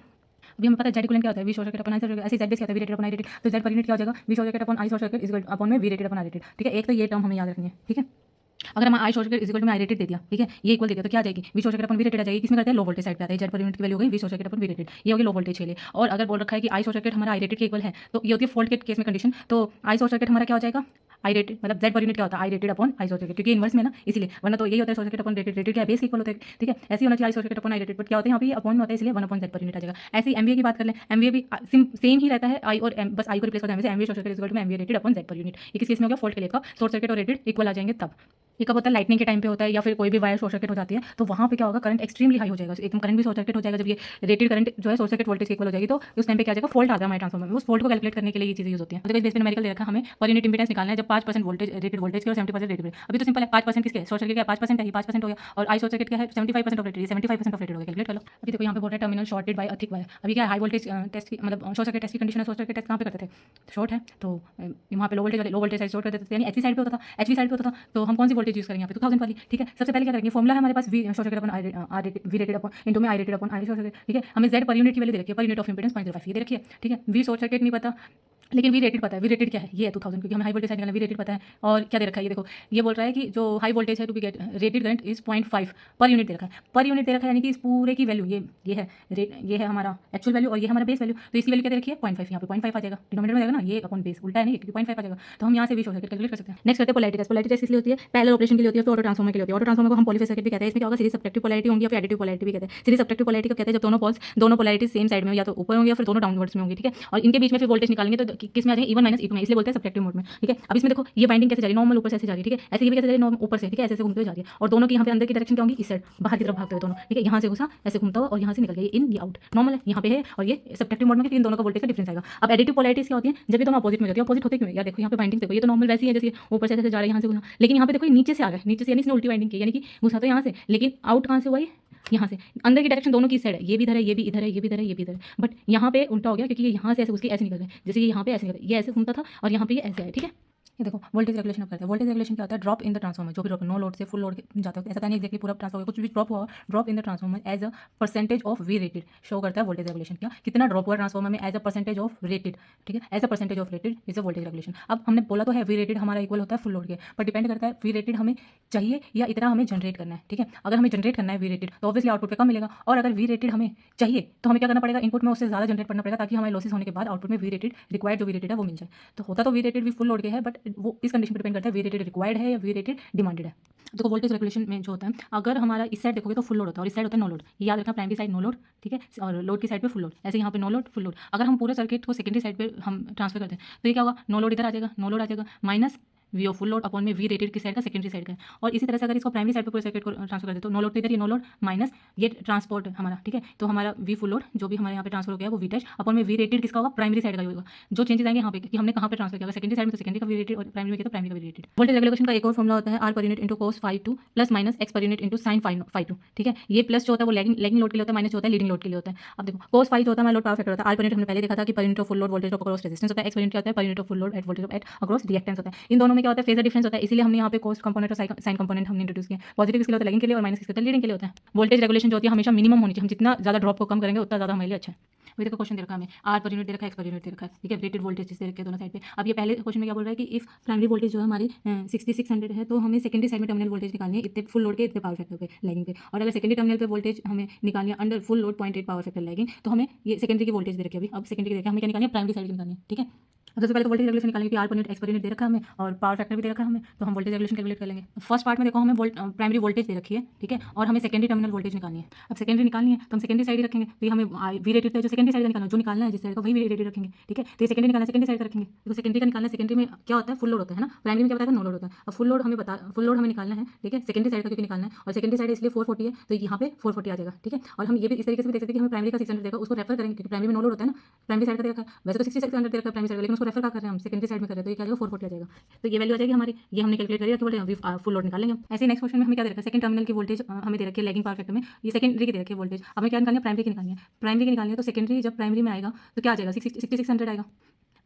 अभी हमें पता है जेड इक्विवेलेंट क्या होता है, V short circuit upon I short circuit, ऐसे जेड बेस क्या होता है, V rated upon I rated, तो जेड पर यूनिट क्या हो जाएगा, V short circuit upon I short circuit is equal upon में V rated upon I rated, ठीक है। एक तो ये टर्म हमें याद रखनी है, ठीक है। अगर हम आई शॉर्ट सर्किट इज इक्वल में आई रेटेड दे दिया, ठीक है, ये इक्वल दे दिया तो क्या आ जाएगी, V short circuit upon V rated आ जाएगी, किसमें करते हैं लो वोल्टेज साइड पे आता है, जेड पर यूनिट की वैल्यू हो गई V short circuit upon V rated, ये होगी लो वोल्टेज के लिए। और अगर बोल रखा है कि आई शॉर्ट सर्किट हमारा आई रेटेड के इक्वल है, तो ये होती है फॉल्ट के केस में कंडीशन, तो आई शॉर्ट सर्किट हमारा क्या हो जाएगा, आई रेटेड मतलब जेड पर यूनिट क्या होता है, I rated upon I short circuit, क्योंकि इनवर्स में ना इसीलिए, वरना तो यही होता है short circuit upon rated, rated क्या बेस के इक्वल होता है, ठीक है। ऐसे ही होना चाहिए I short circuit upon I rated, but क्या होता है यहाँ पे अपॉन में होता है, इसलिए 1 अपॉन जेड पर यूनिट आ जाएगा। ऐसे ही एमवीए की बात कर लें, एमवीए भी सेम ही रहता है, आई और एम बस आई को रिप्लेस करते हैं, MVA short circuit is equal to MVA rated upon Z per unit. ये किस केस में हो गया, फॉल्ट के लिए का शॉर्ट सर्किट और रेटेड इक्वल आ जाएंगे तब। ये कब होता है, लाइटनिंग के टाइम पे होता है, या फिर कोई भी वायर शॉर्ट सर्किट हो जाती है, तो वहाँ पे क्या होगा, करंट एक्सट्रीमली हाई हो जाएगा, एकदम करंट भी शॉर्ट सर्किट हो जाएगा। जब ये रेटेड करंट जो है शॉर्ट सर्किट वोल्टेज इक्वल हो जाएगी, तो उस टाइम पे क्या जाएगा, फॉल्ट आ जाएगा हमारे ट्रांसफार्मर में। उस फॉल्ट को कैलकुलेट करने के लिए ये चीजें यूज होती हैं। तो इस बेस पे न्यूमेरिकल दे रखा है, हमें पर यूनिट इंपेडेंस निकालना है जब 5% वोल्टेज रेटेड वोल्टेज की और 70% रेटेड। अभी तो सिंपल है, 5% किसके शॉर्ट सर्किट का 5% है, 5% हो गया, और आई शॉर्ट सर्किट क्या है 75% ऑफ रेटेड, 75% ऑफ रेटेड हो गया, कैलकुलेट कर लो। अभी देखो यहाँ पे बोल रहा है terminal shorted by a thick wire. अभी क्या हाई वोल्टेज टेस्ट की मतलब शॉर्ट सर्किट टेस्ट की कंडीशन है, शॉर्ट सर्किट टेस्ट कहाँ पे करते थे, शॉर्ट है तो वहाँ पे लो वोल्टेज साइड शॉर्ट करते थे, यानी एचवी साइड पे होता था, एचवी साइड पे होता था, तो हम कौन सी वोल्टेज यूज करेंगे यहाँ पे 2000 वाली, ठीक है। सबसे पहले क्या करेंगे, फॉर्मुला है हमारे पास V short circuit upon I V rated upon into में I rated upon I short circuit, ठीक है। हमें जेड पर यूनिट की वैल्यू दे रखी है, पर यूनिट ऑफ इंपेडेंस 0.05 ये दे रखी है, ठीक है। वी शॉर्ट सर्किट नहीं पता, लेकिन वी रेटेड पता है, वी रेटेड क्या है, ये है 2000, क्योंकि हमें हाई वोल्टेज साइड निकालना, वी रेटेड पता है। और क्या दे रखा है, ये देखो ये बोल रहा है कि जो हाई वोल्टेज है to be get rated current is 0.5 per unit दे रखा है, पर यूनिट दे रखा है, यानी कि इस पूरे की वैल्यू ये है ये है हमारा एक्चुअल वैल्यू और ये हमारा बेस वैल्यू, तो इसकी वैल्यू क्या दे रखी है 0.5, यहाँ पे 0.5 आ जाएगा, डिनोमिनेटर में जाएगा ना, ये अपॉन बेस उल्टा है नहीं, क्योंकि 0.5 आ जाएगा, तो हम यहाँ से वी शॉर्ट सर्किट कैलकुलेट कर सकते हैं। नेक्स्ट करते हैं पोलैरिटी टेस्ट। पोलैरिटी टेस्ट इसलिए होती है, पैरेलल ऑपरेशन के लिए होती है, फिर ऑटो ट्रांसफार्मर के लिए होती है। ऑटो ट्रांसफार्मर को हम पॉलीफेज सर्किट भी कहते हैं। इसमें क्या होगा, सीरीज सब्ट्रैक्टिव पोलैरिटी होंगी या फिर एडिटिव पोलैरिटी भी कहते हैं। सीरीज सब्ट्रैक्टिव पोलैरिटी को कहते हैं जब दोनों पोलैरिटी सेम साइड में या तो ऊपर होंगी या फिर दोनों डाउनवर्ड्स में होंगी, ठीक है। और इनके बीच में फिर वोल्टेज निकालेंगे तो किस में आ जाएंगे, E1 - E2 में, इसलिए बोलते हैं सब्ट्रैक्टिव मोड में, ठीक है। अब इसमें देखो ये बाइंडिंग कैसे जा रही है, नॉर्मल ऊपर से ऐसे जा रही है, ठीक है। ऐसे ये भी कैसे जा रही है, नॉर्मल ऊपर से, ठीक है, ऐसे घूमते हुए जा रही है, और दोनों की यहाँ पे अंदर की डायरेक्शन क्या होंगी, इस साइड बाहर की तरफ भागते हुए दोनों, ठीक है। यहाँ से घुसा ऐसे घूमता हुआ और यहाँ से निकल गया, ये इन ये आउट, नॉर्मल है यहाँ पे है, और ये सब्ट्रैक्टिव मोड में है, इन दोनों का वोल्टेज का डिफरेंस आएगा। अब एडिटिव पोलैरिटीज क्या होती है, जब ये दोनों अपोजिट में जाती है, अपोजिट होते क्यों है, यार देखो यहाँ पे बाइंडिंग देखो, ये तो नॉर्मल वैसी है जैसे ऊपर से ऐसे जा रहा है यहाँ से घुसा, लेकिन यहाँ पे देखो नीचे से आ रहा है, नीचे से यानी इसने उल्टी बाइंडिंग की, यानी कि घुसा तो यहाँ से, लेकिन आउट कहाँ से हुआ, यहाँ से। अंदर की डायरेक्शन दोनों की साइड है, ये भी इधर है, ये भी इधर है, ये भी इधर है, ये भी इधर है, बट यहाँ पे उल्टा हो गया क्योंकि ये यहाँ से ऐसे उसके ऐसे निकल गए, जैसे ये यहाँ पे ऐसे निकल गए, ये ऐसे घूमता था और यहाँ पे ये ऐसे आया, ठीक है। ये देखो वोल्टेज रेगुलेशन करते हैं। वोल्टेज रेगुलेशन क्या होता है, ड्रॉप इन द ट्रांसफार्मर, जो भी ड्रॉप नो लोड से फुल लोड जाता है, ऐसा नहीं एग्जैक्टली पूरा ट्रांसफार्मर कुछ भी ड्रॉप हुआ, drop in the transformer as a percentage of V rated show करता है वोल्टेज रेगुलेशन। क्या कितना ड्रॉप हुआ ट्रांसफार्मर में as a percentage of rated, ठीक है, as a percentage of rated is a voltage regulation. अब हमने बोला तो है वी रेटेड हमारा इक्वल होता है फुल लोड के, पर डिपेंड करता है वी रेटेड हमें चाहिए या इतना हमें जनरेट करना है, ठीक है। अगर हमें जनरेट करना है वी रेटेड तो ऑब्वियसली आउटपुट पे कम मिलेगा, और अगर वी रेटेड हमें चाहिए तो हमें क्या करना पड़ेगा, इनपुट में उससे ज़्यादा जनरेट करना पड़ेगा, ताकि हमारे लॉसेस होने के बाद आउटपुट में वी रेटेड रिक्वायर्ड जो वी रेटेड है वो मिल जाए। तो होता तो वी रेटेड भी फुल लोड के है, बट वो इस कंडीशन पर डिपेंड करता है वी रेटेड रिक्वायर्ड है या वी रेटेड डिमांडेड है। देखो वोल्टेज रेगुलेशन में जो होता है, अगर हमारा इस साइड देखोगे तो फुल लोड होता है और इस साइड होता है नो लोड, ये याद रखना, प्राइमरी साइड नो लोड, ठीक है, और लोड की साइड पे फुल लोड, ऐसे यहाँ पे नो लोड फुल लोड। अगर हम पूरे सर्किट को सेकेंडरी साइड पे हम ट्रांसफर करते हैं तो ये क्या होगा, नो लोड इधर आ जाएगा, नो लोड आ जाएगा, minus V of full load upon में वी रेटेड की साइड का सेकेंडरी साइड का है। और इसी तरह से अगर इसको प्राइमरी साइड पे पूरे सर्किट को ट्रांसफर करते हैं तो नो लोड तो इधर, ये नो लोड माइनस ये ट्रांसपोर्ट हमारा, ठीक है, तो हमारा वी फुल लोड जो भी हमारे यहाँ पे ट्रांसफर हो गया वो वी टैच अपॉन में वी रेटेड किसका होगा, प्राइमरी साइड का होगा। जो चेंजेस आएंगे यहाँ पे कि हमने कहाँ पे ट्रांसफर किया, सेकेंडरी साइड में तो सेकेंडरी का वी रेटेड और प्राइमरी में किया तो प्राइमरी का वी रेटेड। वोल्टेज रेगुलेशन का एक और फॉर्मुला होता है आर पर unit into cos phi 2 plus minus X per unit into sine phi 2, ठीक है। ये प्लस जो होता है वो लैगिंग लोड के लिए होता है, माइनस जो होता है लीडिंग लोड के लिए होता है। अब देखो कोस फाई जो होता है हमारा लोड पावर फैक्टर होता है, आर पर यूनिट हमने पहले देखा था कि per unit of full load voltage of across resistance होता है, एक्स पर यूनिट क्या होता है per unit of full load at voltage of at across reactance होता है। इन दोनों में क्या होता है, फेजर डिफरेंस होता है, इसलिए हमने यहाँ पे कोस कंपोनेंट और साइन कंपोनेंट हमने इंट्रोड्यूस किया। पॉजिटिव इसके लिए होता है लैगिंग के लिए और माइनस इसके लिए लीडिंग के लिए होता है। वोल्टेज रेगुलेशन जो होती है हमेशा मिनिमम होनी चाहिए, हम जितना ज़्यादा ड्रॉप को कम करेंगे उतना ज़्यादा हमारे लिए अच्छा है। वही देखो क्वेश्चन दे रखा है हमें, आर पर यूनिट दे रखा है, एक्स पर यूनिट दे रखा है, ठीक है, रेटेड वोल्टेज दे रखे हैं दोनों साइड पे। अब ये पहले क्वेश्चन में क्या बोल रहा है कि इफ प्राइमरी वोल्टेज जो है हमारी 6600 है, तो हमें सेकेंडरी साइड में टर्मिनल वोल्टेज निकालनी है इतने फुल लोड के इतने पावर फैक्टर पे लैगिंग पे, और अगर सेकेंडरी टर्मिनल पे वोल्टेज हमें निकालनी है under full load 0.8 power factor lagging, तो हमें ये सेकेंडरी की वोल्टेज दे रखी है अभी। अब सेकेंडरी की हमें क्या निकालनी है, प्राइमरी साइड की निकालनी है, ठीक है। अब सबसे पहले तो वोल्टेज रेगुलेशन निकालेंगे कि आर पर यूनिट, एक्स पर यूनिट दे रखा है हमें और पावर फैक्टर भी दे रखा है हमें, तो हम वोल्टेज रेगुलेशन कैलकुलेट कर लेंगे। फर्स्ट पार्ट में देखो हमें प्राइमरी वोल्टेज दे रखी है, ठीक है, और हमें सेकेंडरी टर्मिनल वोल्टेज निकालनी है। अब सेकेंडरी निकालनी है तो हम सेकेंडरी साइड ही रखेंगे, तो ये हमें वी रेटेड जो सेकेंडरी साइड का निकालना है, जो निकालना है जिस साइड का वही वी रेटेड रखेंगे, ठीक है। तो ये सेकेंडरी निकालना है, सेकेंडरी साइड का रखेंगे। तो सेकेंडरी का निकालना है, सेकेंडरी में क्या होता है, फुल लोड होता है ना, प्राइमरी में क्या बताया था, नो लोड होता है। अब फुल लोड हमें निकालना है, ठीक है, सेकेंडरी साइड का क्योंकि निकालना है, और सेकेंडरी साइड इसलिए 440 है, तो यहाँ पे 440 आ जाएगा, ठीक है। और हम ये भी इस तरीके से भी देख सकते हैं कि हमें प्राइमरी का 600 देगा, उसको रेफर करेंगे क्योंकि प्राइमरी में नो लोड होता है ना, प्राइमरी साइड का देखा वैसे तो 6600 देखा प्राइमरी साइड, लेकिन उसको रेफर क्या कर रहे हैं हम, सेकेंडरी साइड में कर रहे हैं, तो ये क्या जाएगा 440 आ जाएगा। तो ये वैल्यू आ जाएगी हमारी, ये हमने कैलकुलेट करी रखी वोल्टेज, अभी फुल लोड निकालेंगे हम। ऐसे नेक्स्ट क्वेश्चन में हमें क्या दे रखा है, सेकंड टर्मिनल की वोल्टेज हमें दे रखी है लैगिंग पावर फैक्टर में, ये सेकेंडरी की दे रखी है वोल्टेज, हमें क्या निकालनी है, प्राइमरी की निकालनी है। प्राइमरी की निकालनी है तो सेकेंडरी जब प्राइमरी में आएगा तो क्या आ जाएगा, 6600 आएगा।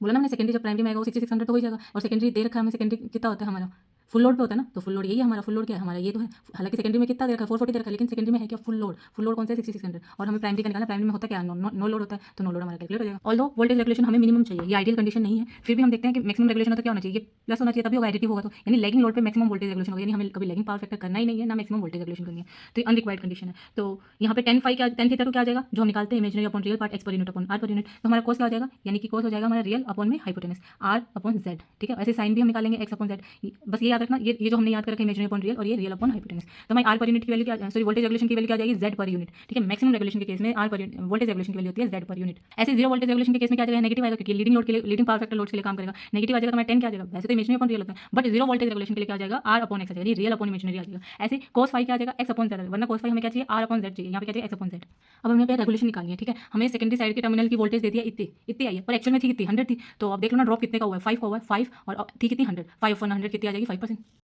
बोला ना मैंने, सेकेंडरी जब प्राइमरी में आएगा वो 6600 तो हो जाएगा, और सेकेंडरी दे रखा है हमें, सेकेंडरी कितना होता है हमारा, फुल लोड पे होता है ना, तो फुल लोड यही है हमारा, फुल लोड क्या है हमारा, ये तो है। हालांकि सेकेंडरी में कितना दे रखा है, 440 दे रखा है, लेकिन सेकेंडरी में है क्या, फुल लोड। फुल लोड कौन सा है, 6600, और हमें प्राइमरी का निकालना, प्राइमरी में होता क्या, नो लोड होता है, तो नो लोड हमारा कैलकुलेट हो जाएगा। ऑल्दो वोल्टेज रेगुलेशन हमें मिनिमम चाहिए, ये आइडियल कंडीशन नहीं है, फिर भी हम देखते हैं कि मैक्सिमम रेगुलेशन होता क्या होना चाहिए, प्लस होना चाहिए तभी होगा, एडिटिव होगा तो, यानी लैगिंग लोड पे मैक्सिमम वोल्टेज रेगुलेशन होगा, यानी हमें कभी लैगिंग पावर फैक्टर करना ही नहीं है, ना मैक्सिमम वोल्टेज रेगुलेशन करनी है, तो ये अनरिक्वायर्ड कंडीशन है। तो यहाँ पे tan थीटा तो क्या आ जाएगा, जो हम निकालते हैं imaginary upon real part, X per unit upon R पर यूनिट, तो हमारा कोस क्या हो जाएगा, यानी कि कोस हो जाएगा हमारा रियल अपॉन में हाइपोटेनस आर अपॉन जेड, ठीक है। ऐसे साइन भी हम निकालेंगे एक्स अपॉन जेड, बस ये याद रखना, ये जो हमने याद कर रखा है इमेजिनरी अपॉन रियल, और ये रियल अपॉन हाइपोटेनस। तो हमारी आर पर यूनिट की वैल्यू क्या, सॉरी वोल्टेज रेगुलेशन की वैल्यू क्या आ जाएगी, जेड पर यूनिट, ठीक है। मैक्सिमम रेगुलेशन के केस में आर पर वोल्टेज रेगुलेशन की वैल्यू होती है जेड पर यूनिट। ऐसे जीरो वोल्टेज रेगुलेशन के केस में क्या जाएगा, नेगेटिव आएगा, क्योंकि लीडिंग लोड के लिए, लीडिंग पावर फैक्टर लोड के लिए काम करेगा, नेगेटिव आ जाएगा, तो हमारा 10 क्या आ जाएगा, वैसे तो इमेजिनरी अपॉन रियल होता है, बट जीरो वोल्टेज रेगुलेशन के लिए क्या आ जाएगा, आर अपॉन एक्स आ जाएगा, रियल अपॉन इमेजिनरी आ जाएगा। ऐसे cos फाई क्या आ जाएगा, एक्स अपॉन जेड, वरना cos फाई हमें क्या चाहिए, आर अपॉन जेड चाहिए, यहाँ पे क्या चाहिए, एक्स अपॉन जेड। अब हमें पे रेगुलेशन निकालनी है, ठीक है। हमें सेकेंडरी साइड के टर्मिनल की वोल्टेज दे दिया इतनी इतनी आई है, पर एक्चुअल में थी कितनी, 100 थी, तो अब देख लो ना ड्रॉप कितने का हुआ है, 5 का हुआ है, 5 और थी कितनी 100, 5 अपॉन 100 कितनी आ जाएगी, 5%।